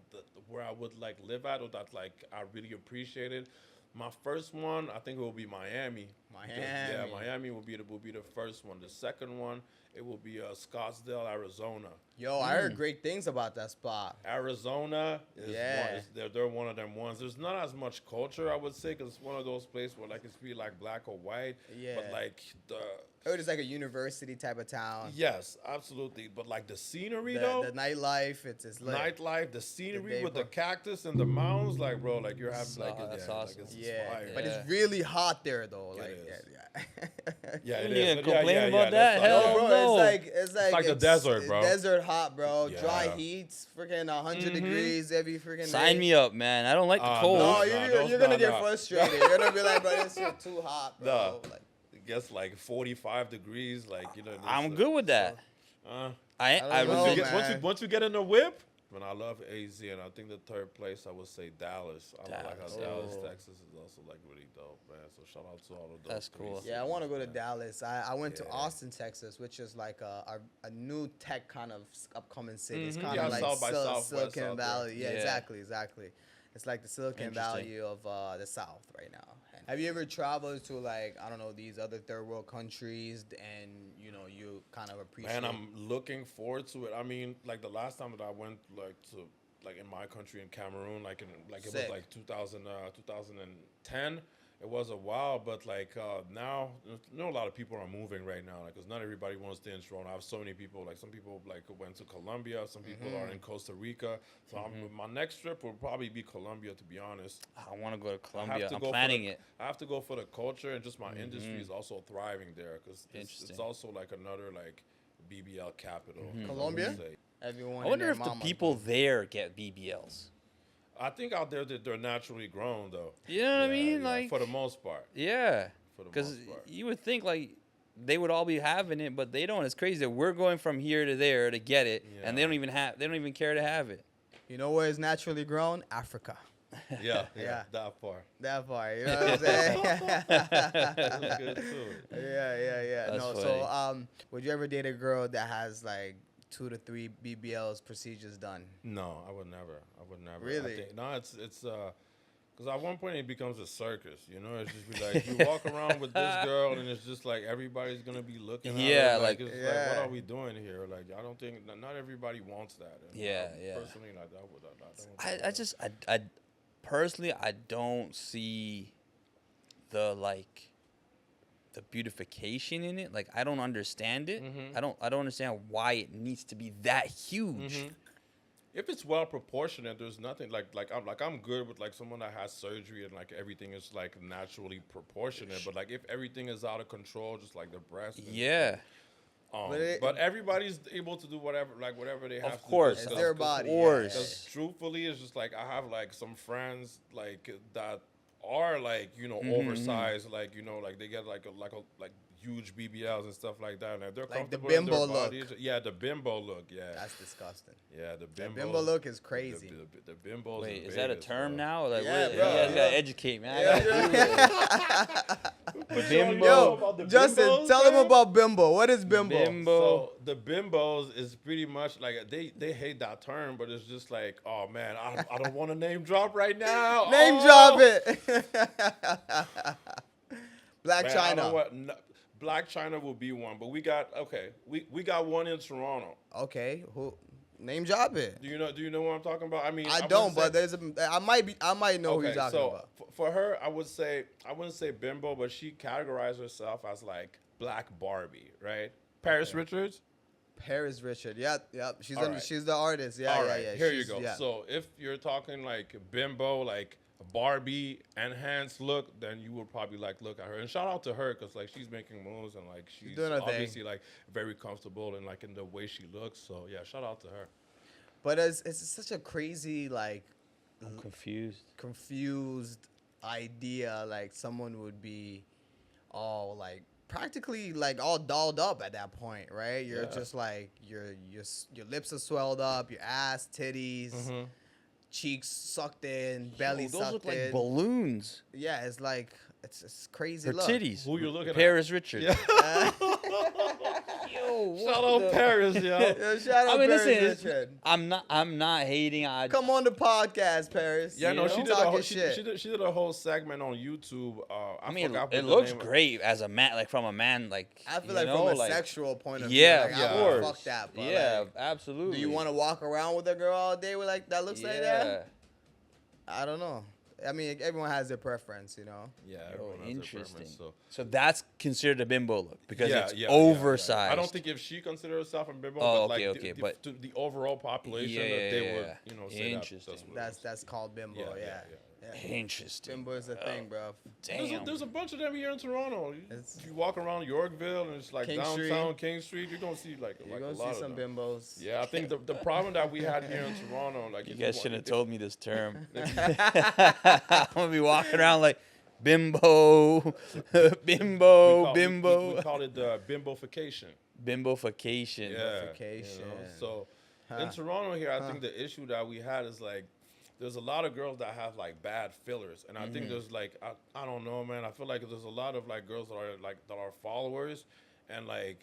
where I would like live at or that like I really appreciated. My first one, I think it will be Miami. Miami will be the first one. The second one, it will be Scottsdale, Arizona. Yo, I heard great things about that spot. Arizona is they're one of them ones. There's not as much culture, I would say, because it's one of those places where like it's really like black or white. But like it's like a university type of town. Yes, absolutely. But like the scenery though, the nightlife, it's lit. Nightlife, the scenery with the cactus and the mountains, like bro, like you're having like that's awesome. Like, it's inspiring. But it's really hot there though. Like it you is. can't complain about that. Hell bro, no. It's like the desert, bro. Desert hot, bro. Dry heats, freaking 100 degrees every freaking Sign day. me up, man. I don't like the cold. No, you're gonna get frustrated. You're gonna be like, bro, this is too hot, bro. Like, it gets like 45 degrees, like I'm good with that. Once you get in the whip. I love AZ, and I think the third place I would say Dallas. I like how Dallas, Texas is also like really dope, man. So shout out to all of those. That's cool. Yeah, I want to go to Dallas. I went to Austin, Texas, which is like a new tech kind of upcoming city. It's kind of like Silicon Valley. Yeah, exactly. It's like the Silicon Valley of the South right now. Have you ever traveled to like, I don't know, these other third world countries and, you kind of appreciate? Man, I'm looking forward to it. I mean, like the last time that I went like in my country in Cameroon, it was like 2010. It was a while, but like now, a lot of people are moving right now, because not everybody wants to stay in Toronto. I have so many people, like some people like went to Colombia, some people are in Costa Rica. So my next trip will probably be Colombia, to be honest. I want to go to Colombia. I'm planning it. I have to go for the culture, and just my industry is also thriving there, because it's also like another like BBL capital. Colombia? I wonder if the people there get BBLs. I think out there that they're naturally grown, though. You know what I mean? Like for the most part. Yeah. Because you would think like they would all be having it, but they don't. It's crazy that we're going from here to there to get it, and they don't even care to have it. You know where it's naturally grown? Africa. Yeah, that far. You know what I'm saying? That's good too. Yeah. That's no, funny. so would you ever date a girl that has like 2 to 3 BBLs procedures done? No, I would never. Really? It's because at one point it becomes a circus. It's just be like you walk around with this girl and it's just like everybody's gonna be looking. At her. Like what are we doing here? Like I don't think not everybody wants that. And, personally, like I personally I don't see the beautification in it. Like I don't understand it. I don't understand why it needs to be that huge. If it's well proportionate, there's nothing I'm good with like someone that has surgery and like everything is like naturally proportionate. But like if everything is out of control, just like the breast. But everybody's able to do whatever they have. Of course, it's their body. Of course. Because truthfully, it's just like I have like some friends like that are like oversized, like like they get like huge BBLs and stuff like that. And they're Like the comfortable in their bimbo look. bodies. Yeah, the bimbo look. Yeah, That's disgusting. yeah, the The bimbo. bimbo look is crazy. The bimbos. Wait, in is that a Vegas, term bro. now? Like, Yeah, what, bro. you guys gotta educate me. I gotta do it. Bimbo. Yo, Justin, tell them about bimbo. What is bimbo? Bimbo. So the bimbos is pretty much like they hate that term, but it's just like, oh man, I don't want to name drop right now. Name Oh. drop it. Black Man, I China. know what, Black China will be one, but we got got one in Toronto. Okay, who? Name drop it. Do you know what I'm talking about? I mean, I wouldn't don't, say- but I might know who you're talking so about. For her, I wouldn't say bimbo, but she categorized herself as like Black Barbie, right? Paris Richards. Paris Richard. Yep. She's All right. she's the artist. Yeah, All yeah, right, yeah. here you She's- go. yeah. So if you're talking like bimbo, like Barbie enhanced look, then you would probably like look at her. And shout out to her because like she's making moves and like she's doing her thing. obviously like very comfortable and like in the way she looks. So yeah, shout out to her. But it's such a crazy like I'm confused. confused idea. Like someone would be all like practically like all dolled up at that point, right? You're Yeah. just like your lips are swelled up, your ass, titties, cheeks sucked in, belly Those sucked look in. like balloons Yeah, it's like it's crazy. for look. titties. Who you looking at? Paris Richards. Yeah. Yo, what Shout out the- Paris, yo. Yo, shout out I mean, Paris listen, it's- Richard. I'm not hating. Come on the podcast, Paris. Yeah, You no, know? she did a Talking whole, shit. she did a whole segment on YouTube. I mean, forgot what it the looks name of- great as a man, like from a man, like I feel you like know, from a like, sexual point of yeah, view, like, of I would course. fuck that. But Yeah, like, absolutely. do you want to walk around with a girl all day with like that looks like that? Yeah. I don't know. I mean, everyone has their preference, you know. Yeah, Oh, everyone has their interesting. preference, so. So that's considered a bimbo look because it's Yeah. oversized. I don't think if she considers herself a bimbo, Oh, but like okay, but- to the overall population that they would, you know, say Interesting. that's what it is. That's called bimbo. Yeah. Interesting. Bimbo is a thing, bro. Damn. There's a bunch of them here in Toronto. It's- You walk around Yorkville and it's like King downtown King Street. You're gonna see like You're a gonna lot see some of them. bimbos. Yeah, I think the problem that we had here in Toronto, like You if guys want- shouldn't have if- told me this term. I'm gonna be walking around like bimbo, bimbo, bimbo, We call it bimbofication. bimbofication. Yeah. Bimbofication. So in Toronto here, I think the issue that we had is like there's a lot of girls that have like bad fillers, and I think there's like I don't know, man. I feel like there's a lot of like girls that are followers, and like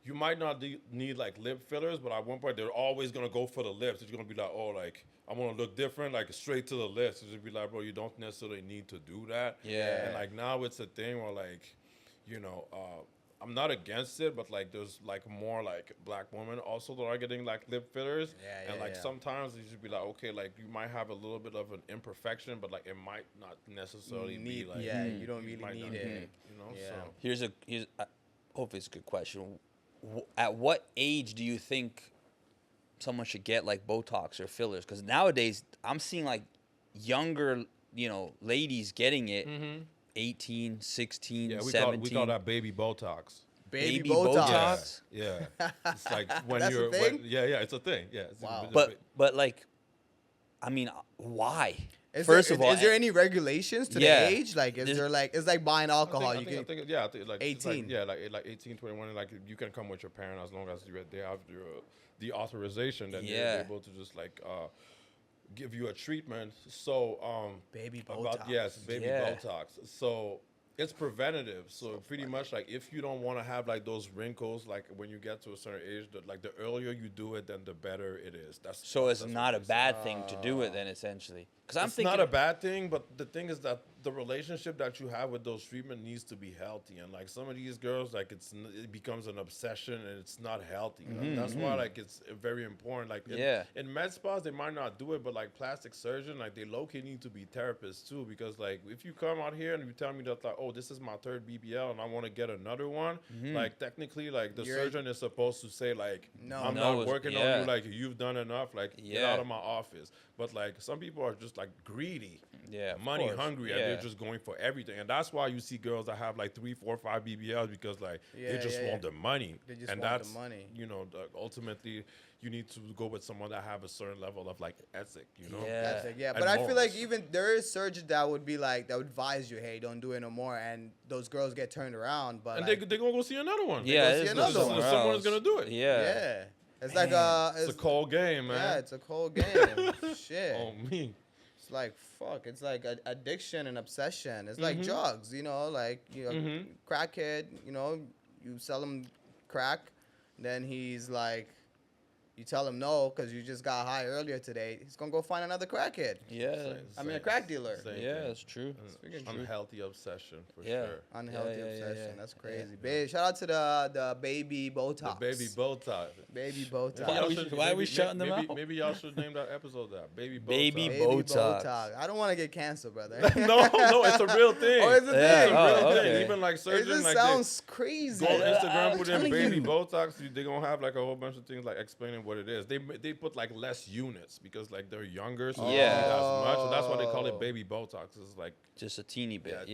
you might not need like lip fillers, but at one point they're always gonna go for the lips. It's gonna be like, oh, like I want to look different, like straight to the lips. It's just be like, bro, you don't necessarily need to do that. Yeah. And like now it's a thing where like, you know, I'm not against it, but like there's like more like black women also that are getting like lip fillers. Yeah, and like yeah. sometimes you should be like, okay, like you might have a little bit of an imperfection, but like it might not necessarily be like you don't really might need not it. need, you know. Yeah. So Here's hopefully it's a good question. At what age do you think someone should get like Botox or fillers? Because nowadays I'm seeing like younger, ladies getting it. 18, 16, yeah, 17. we call that baby Botox. Baby Botox. Botox. Yeah, it's like when That's a you're thing? it's a thing. Yeah, it's Wow. But like, I mean, why? Is First there, of all, is there any regulations to Yeah. the age? Like, is There's- there like it's like buying alcohol? I think, like it's like, 18. like 18, 21, and like you can come with your parent as long as they have the authorization that Yeah. they're able to just like give you a treatment. So Baby about Botox. baby Yeah. Botox. So it's preventative. So pretty much like if you don't want to have like those wrinkles, like when you get to a certain age, like the earlier you do it, then the better it is. So it's that's not a what they say. bad thing to do it then, essentially. Because I'm It's thinking not a bad thing, but the thing is that the relationship that you have with those treatment needs to be healthy. And like some of these girls, like it becomes an obsession and it's not healthy. That's why like it's very important. Like in med spas, they might not do it, but like plastic surgeon, like they low-key need to be therapists too. Because like if you come out here and you tell me that like, oh, this is my third BBL and I want to get another one, like technically like the surgeon is supposed to say like, No. I'm No, not working yeah. on you, like you've done enough, like get Yeah. out of my office. But like some people are just like greedy. money hungry, and they're just going for everything. And that's why you see girls that have like 3, 4, 5 BBLs because like they just want the money. They just want the money. You know, ultimately you need to go with someone that have a certain level of like ethic, you know. But I feel like even there is surgeons that would be like that would advise you, hey, don't do it no more, and those girls get turned around. But and like, they're gonna go see another one. Someone's gonna do it. Yeah. It's like it's a cold game, man. Yeah, it's a cold game. Shit. Oh me. It's like fuck. It's like addiction and obsession. It's like drugs, you know, like crackhead. You know, you sell him crack, then he's like, you tell him no because you just got high earlier today. He's gonna go find another crackhead. Yeah, a crack dealer. That's true. Unhealthy obsession for sure. Unhealthy obsession. That's crazy. Babe, shout out to the baby Botox. The baby Botox. Baby Botox. Why are we shutting them out? Maybe y'all should name that episode that. Baby Botox. Baby Botox. I don't want to get canceled, brother. no, it's a real thing. Oh, it's a thing. It's a real thing. Even like surgeons, it just like sounds crazy. Go on Instagram, put in baby Botox. They're gonna have like a whole bunch of things like explaining what it is. They put like less units because like they're younger, so they don't need as much. So that's why they call it baby Botox. It's like just a teeny bit.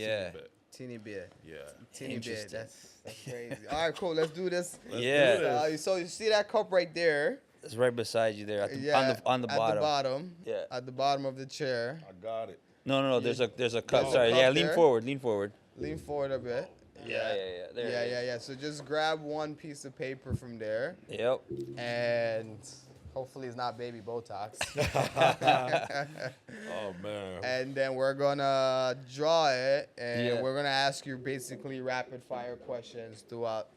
Teeny bit. Yeah. Teeny bit. That's crazy. All right, cool. Let's do this. So you see that cup right there? It's right beside you there on the bottom. At the bottom. Yeah. At the bottom of the chair. I got it. No. There's a cup. Sorry. Yeah. Lean forward. Lean forward a bit. Yeah. So just grab one piece of paper from there. Yep. And hopefully it's not baby Botox. Oh man. And then we're gonna draw it, and we're gonna ask you basically rapid fire questions throughout.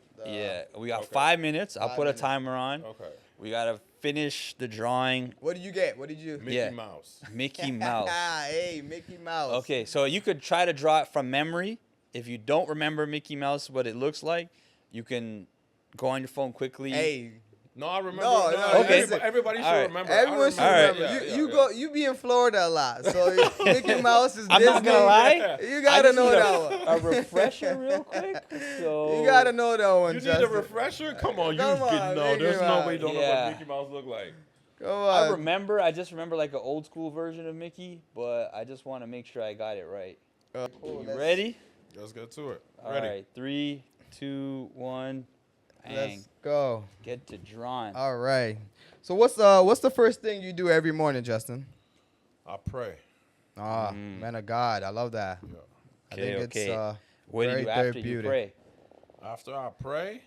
We got 5 minutes. I'll put a timer on. Okay. We gotta finish the drawing. What did you get? What did you? Mickey Mouse. Mickey Mouse. Hey, Mickey Mouse. Okay, so you could try to draw it from memory. If you don't remember Mickey Mouse, what it looks like, you can go on your phone quickly. Hey. No, I remember. No, okay. Everybody should remember. Everyone should remember. You be in Florida a lot, so Mickey Mouse is I'm Disney. not gonna lie. You gotta know that one. A refresher, real quick. So you gotta know that one. You need a refresher? Come on, There's no way you don't know what Mickey Mouse look like. Come on. I just remember like an old school version of Mickey, but I just want to make sure I got it right. Cool, you ready? Let's get to it. All right, 3, 2, 1. Let's go. Get to drawing. All right. So what's the first thing you do every morning, Justin? I pray. Man of God, I love that. Yeah. I think it's what do you do after you pray? After I pray,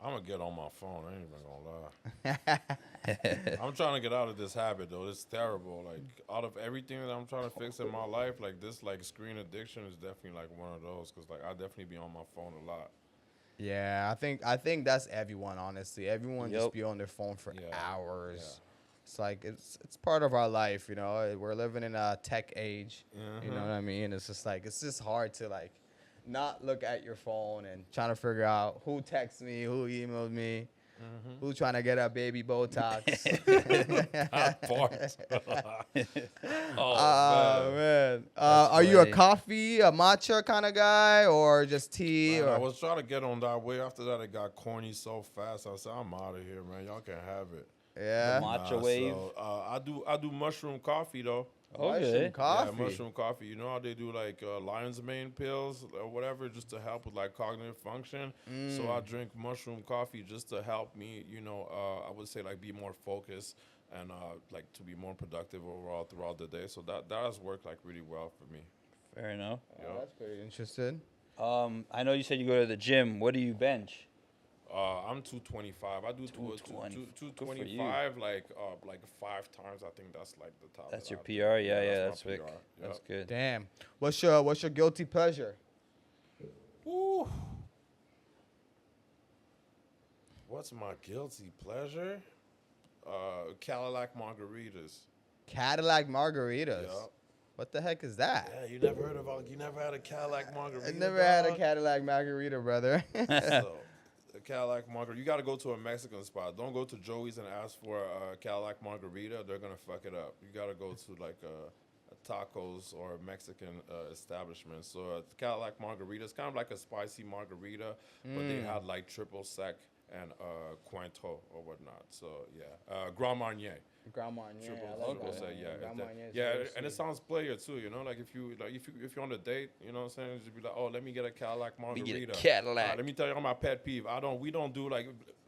I'm gonna get on my phone. I ain't even gonna lie. I'm trying to get out of this habit though. It's terrible. Like out of everything that I'm trying to fix in my life, like this, like screen addiction is definitely like one of those. Cause like I definitely be on my phone a lot. Yeah, I think that's everyone. Honestly, everyone just be on their phone for hours. Yeah. It's like it's part of our life, you know. We're living in a tech age. You know what I mean? It's just like it's just hard to like not look at your phone and trying to figure out who texts me, who emailed me, who's trying to get a baby Botox. Man. Are you a coffee, a matcha kind of guy, or just tea? I was trying to get on that way. After that, it got corny so fast. I said, I'm out of here, man. Y'all can have it. Yeah. The matcha wave. So, I do mushroom coffee though. Mushroom coffee. Yeah, mushroom coffee. You know how they do like lion's mane pills or whatever, just to help with like cognitive function. So I drink mushroom coffee just to help me. You know, I would say like be more focused and like to be more productive overall throughout the day. So that has worked like really well for me. Fair enough. That's pretty interesting. I know you said you go to the gym. What do you bench? I'm 225. I do 225 like 5 times. I think that's like the top. That's your PR. Yeah, that's big. That's good. Damn. What's your guilty pleasure? Ooh. What's my guilty pleasure? Cadillac margaritas. Cadillac margaritas. Yeah. What the heck is that? Yeah, you never had a Cadillac margarita. I never had a Cadillac margarita, brother. So, the Cadillac margarita. You got to go to a Mexican spot. Don't go to Joey's and ask for a Cadillac margarita. They're gonna fuck it up. You got to go to like a tacos or a Mexican establishment. So Cadillac margarita is kind of like a spicy margarita, but they had like triple sec and Cointreau or whatnot. So yeah, Grand Marnier. Grand Marnier. Triple, I like triple that. sec, yeah. Grand Marnier is Yeah, very and it sweet. sounds player too, you know, like if you're on a date, you know what I'm saying, just be like, oh, let me get a Cadillac margarita. Cadillac. Let me tell you my pet peeve. We don't do like,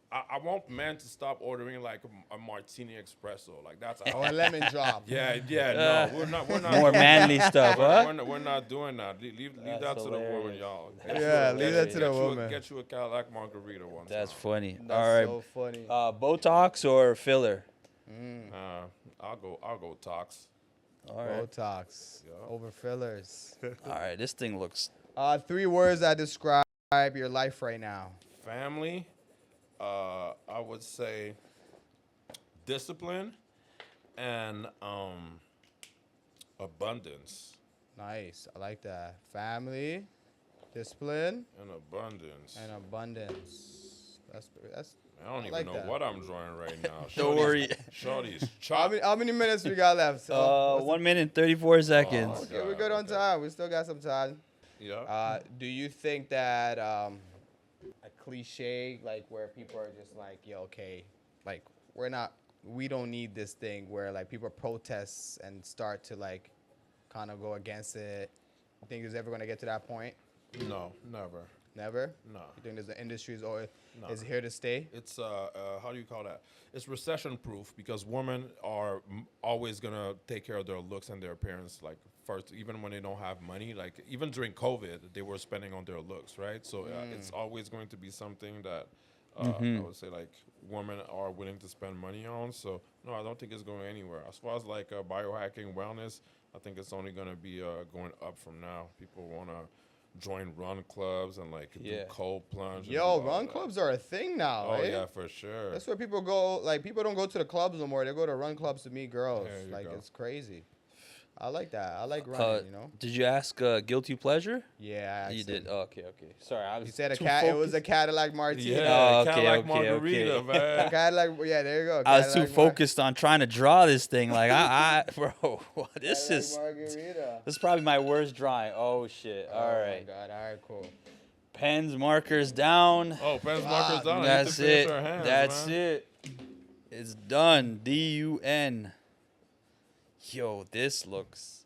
I want men to stop ordering like a martini espresso, like that's. Oh, a lemon drop. Yeah, no, we're not More manly stuff, huh? we're not doing that. Leave that to the woman, y'all. Yeah, leave that to the woman. Get you a Cadillac margarita one That's time. funny. That's All right. so funny. Botox or filler? I'll go tox. All right. Botox over fillers. All right. This thing looks. 3 words that describe your life right now. Family, I would say discipline and abundance. Nice. I like that. Family, discipline, And abundance. and abundance. That's. I don't even like know that. what I'm drawing right now. Don't worry. Shorty's chop. How many minutes we got left? 1 minute and 34 seconds. Okay, we're good on time. We still got some time. Yeah. Do you think that a cliche like where people are just like, yo, okay, like we don't need this thing where like people protest and start to like kind of go against it? You think it's ever gonna get to that point? No, never. Never? No. You think there's the industry No. is here to stay? It's how do you call that? It's recession proof because women are always gonna take care of their looks and their appearance like first, even when they don't have money. Like even during COVID, they were spending on their looks, right? So it's always going to be something that I would say like women are willing to spend money on. So no, I don't think it's going anywhere. As far as like biohacking wellness, I think it's only gonna be going up from now. People wanna join run clubs and like do cold plunge. Yo, run clubs are a thing now. Oh eh? yeah, for sure. That's where people go. Like people don't go to the clubs no more. They go to run clubs to meet girls. There you Like go. it's crazy. I like that. I like running. You know. Did you ask guilty pleasure? Yeah. You did. Oh, okay. Sorry, I was. You said too it was a focused. Cadillac Martini. Yeah, okay, Cadillac okay, margarita, okay. man. Cadillac. Yeah, there you go. I was too Cadillac focused on trying to draw this thing. Like bro, this is Margarita. this is probably my worst drawing. Oh shit! All Oh right, my God. All right. Cool. pens, markers down. Oh, pens markers down. That's it. That's man. it. It's done. DUN. Yo, this looks.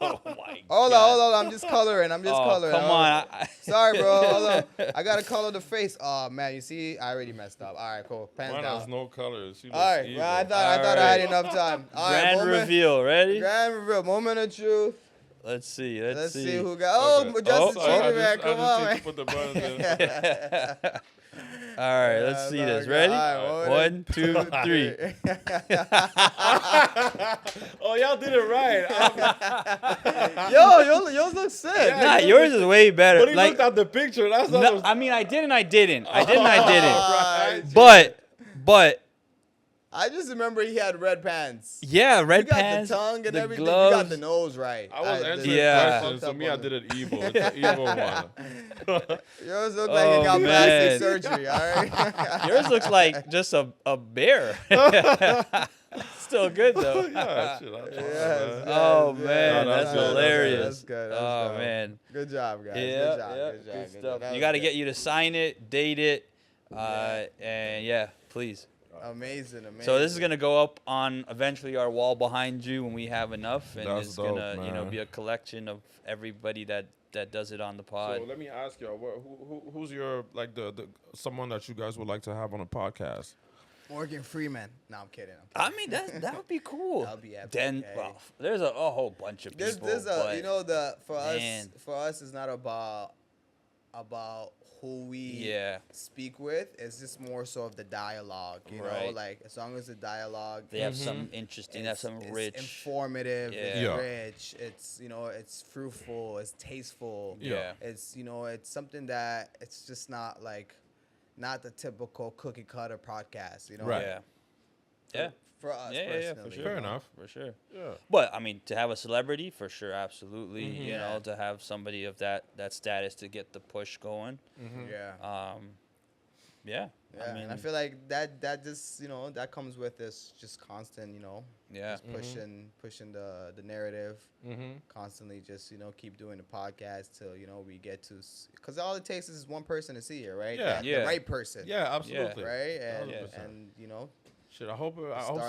Oh my Hold on. I'm just coloring. Come coloring. on. Sorry, bro. Hold on. I gotta color the face. Oh man, you see, I already messed up. All right, cool. Pens Mine down. has no colors. She All right, looks well, I evil. thought I had enough time. All right, Grand reveal. Ready? Grand reveal. Moment of truth. Let's see. Let's see. see who got. Okay. Oh, Justin Sorry, cheated, man. I Come just on, need man. to put the buttons in. All right, let's see this. Ready? All right, 1, 2, 3. Oh, y'all did it right. yours look sick. Nah, yours is way better. But he Like, looked at the picture. That's not. no, I mean, I didn't. Right. But I just remember he had red pants. yeah, You red got pants, the tongue and the everything. gloves. You got the nose right. I was answering Yeah. questions, so me, I did it evil. It's an evil one. Yours look like Oh, you got man. plastic surgery. All right. Yours looks like just a bear. Still good though. Yeah, shit, I'll try, Yes, man. Oh yes, man, No, that's that's good, hilarious. That's good. That's Oh good. man. Good job, guys. Yeah, Good job. yeah, Good job. good Good stuff. job. You got to get you to sign it, date it, and yeah, please. Amazing. So this is gonna go up on eventually our wall behind you when we have enough, and That's it's dope, gonna man. be a collection of everybody that does it on the pod. So let me ask y'all, who's your like the someone that you guys would like to have on a podcast? Morgan Freeman. No, I'm kidding. I mean that would be cool. That'd be epic, Then okay. well, there's a whole bunch of people. There's but you know for man. us it's not about who we speak with. It's just more so of the dialogue. You know, Right. like as long as the dialogue they have some interesting, they have some it's rich. informative, Yeah. it's Yeah. rich, it's it's fruitful, it's tasteful. Yeah. It's it's something that it's just not not the typical cookie cutter podcast, Right. Yeah. Yeah. For us Yeah, personally. for sure. Fair enough. For sure. Yeah. But I mean, to have a celebrity, for sure, absolutely. You Yeah. know, to have somebody of that status to get the push going. Yeah. Yeah. Yeah, and I feel like that just, you know, that comes with this just constant, you know, just pushing the narrative, constantly just, you know, keep doing the podcast till, you know, we get to, because all it takes is one person to see it, right? Yeah. The right person. Yeah, absolutely. Right? And you know, shit, I hope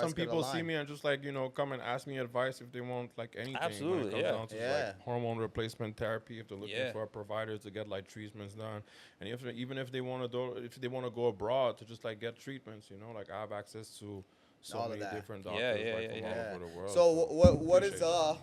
some people see me and just like, you know, come and ask me advice if they want like anything. Absolutely, when it comes down to like hormone replacement therapy, if they're looking for a provider to get like treatments done, and even if they want to go abroad to just like get treatments, you know, like I have access to so many different doctors from all over the world. So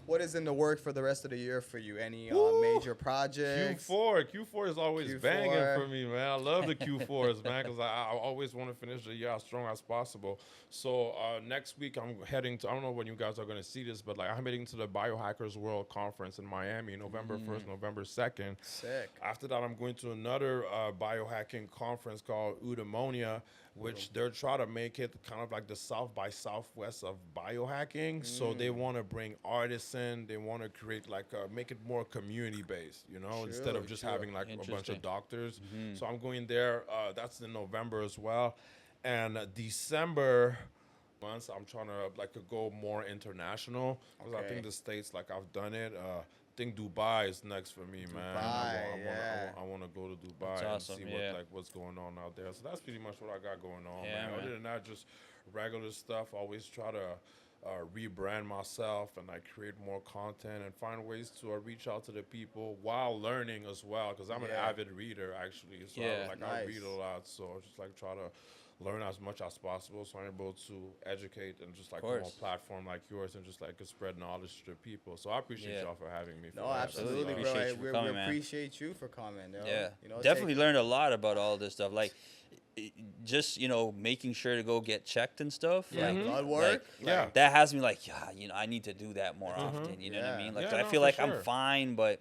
what is in the work for the rest of the year for you? Any major projects? Q4 is always banging for me, man. I love the Q4s, man, because I always want to finish the year as strong as possible. So next week I'm heading to, I don't know when you guys are going to see this, but like I'm heading to the Biohackers World Conference in Miami, November 1st, November 2nd. Sick. After that, I'm going to another biohacking conference called Eudaimonia, which they're trying to make it kind of like the South by Southwest of biohacking. So they want to bring artists in. They want to create like make it more community based, you know, instead of just having like a bunch of doctors. So I'm going there. That's in November as well. And December months, I'm trying to like go more international because I think the States, like I've done it. I think Dubai is next for me, man. I want to go to Dubai and see what's going on out there. So that's pretty much what I got going on, man. Other than that, just regular stuff. Always try to rebrand myself and like create more content and find ways to reach out to the people while learning as well. Because I'm an avid reader actually, so I read a lot. So just like try to learn as much as possible, so I'm able to educate and just like on a platform like yours and just like spread knowledge to the people. So I appreciate y'all for having me. No, absolutely, bro. We appreciate you for coming. Yeah, you know, definitely learned a lot about all this stuff. Like, just, you know, making sure to go get checked and stuff. Blood work. That has me like, you know, I need to do that more often. You know what I mean? Like, I feel like I'm fine, but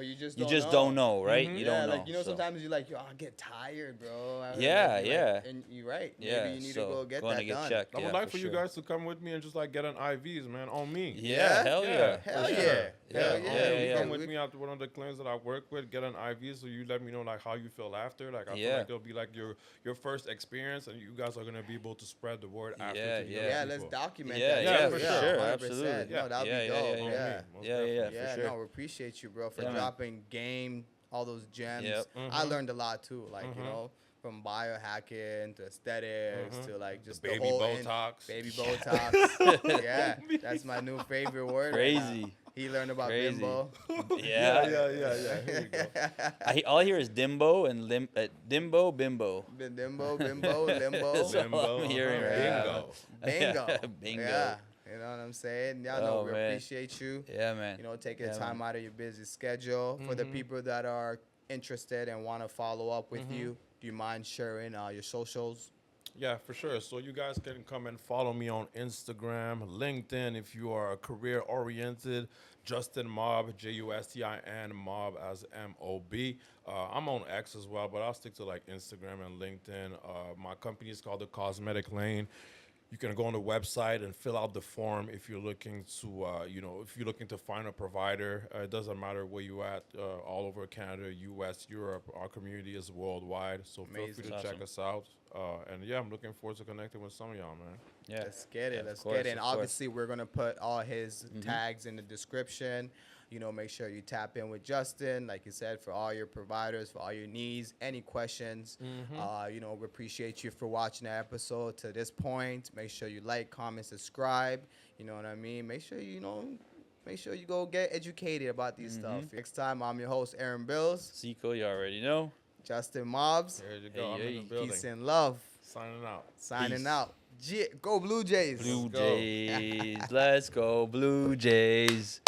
you just don't know, right? You don't know. Like, you know, sometimes you're like, yo, I get tired, bro. And you're right. Maybe you need to go get that done. Checked. I would like for you guys to come with me and just like get an IVs, man, on me. Hell yeah. Come with me out to one of the clinics that I work with, get an IV, so you let me know like how you feel after. Like I feel like it'll be like your first experience, and you guys are gonna be able to spread the word after. Let's document that. Yeah, for sure, absolutely. No, that'd be dope. For sure. No, we appreciate you, bro, for dropping game, all those gems. I learned a lot too, like you know, from biohacking to aesthetics to like just the baby whole Botox. Baby Botox. That's my new favorite word. Crazy. Right, he learned about Bimbo. Yeah. Here you go. All I hear is Dimbo and Dimbo, Bimbo. Dimbo, Limbo. That's all I'm hearing right Bingo. Bingo. Yeah. You know what I'm saying? Y'all know we appreciate you. Yeah, man. You know, taking the time out of your busy schedule. For the people that are interested and want to follow up with you, do you mind sharing your socials? Yeah, for sure. So you guys can come and follow me on Instagram, LinkedIn if you are career-oriented. Justin Mob, Justin Mob as MOB. I'm on X as well, but I'll stick to like Instagram and LinkedIn. My company is called The Cosmetic Lane. You can go on the website and fill out the form if you're looking to, if you're looking to find a provider. It doesn't matter where you at, all over Canada, U.S., Europe. Our community is worldwide, so feel free to check us out. And I'm looking forward to connecting with some of y'all, man. Yeah, let's get it. Let's get it. And obviously, we're gonna put all his tags in the description. You know, make sure you tap in with Justin, like you said, for all your providers, for all your needs, any questions. You know, we appreciate you for watching the episode to this point. Make sure you like, comment, subscribe. You know what I mean? Make sure you go get educated about these stuff. Next time, I'm your host, Aaron Bills. Zico, you already know. Justin Mobs. There you go. I'm in the building. Peace and love. Signing out. Go Blue Jays. Blue Jays. Let's go Blue Jays.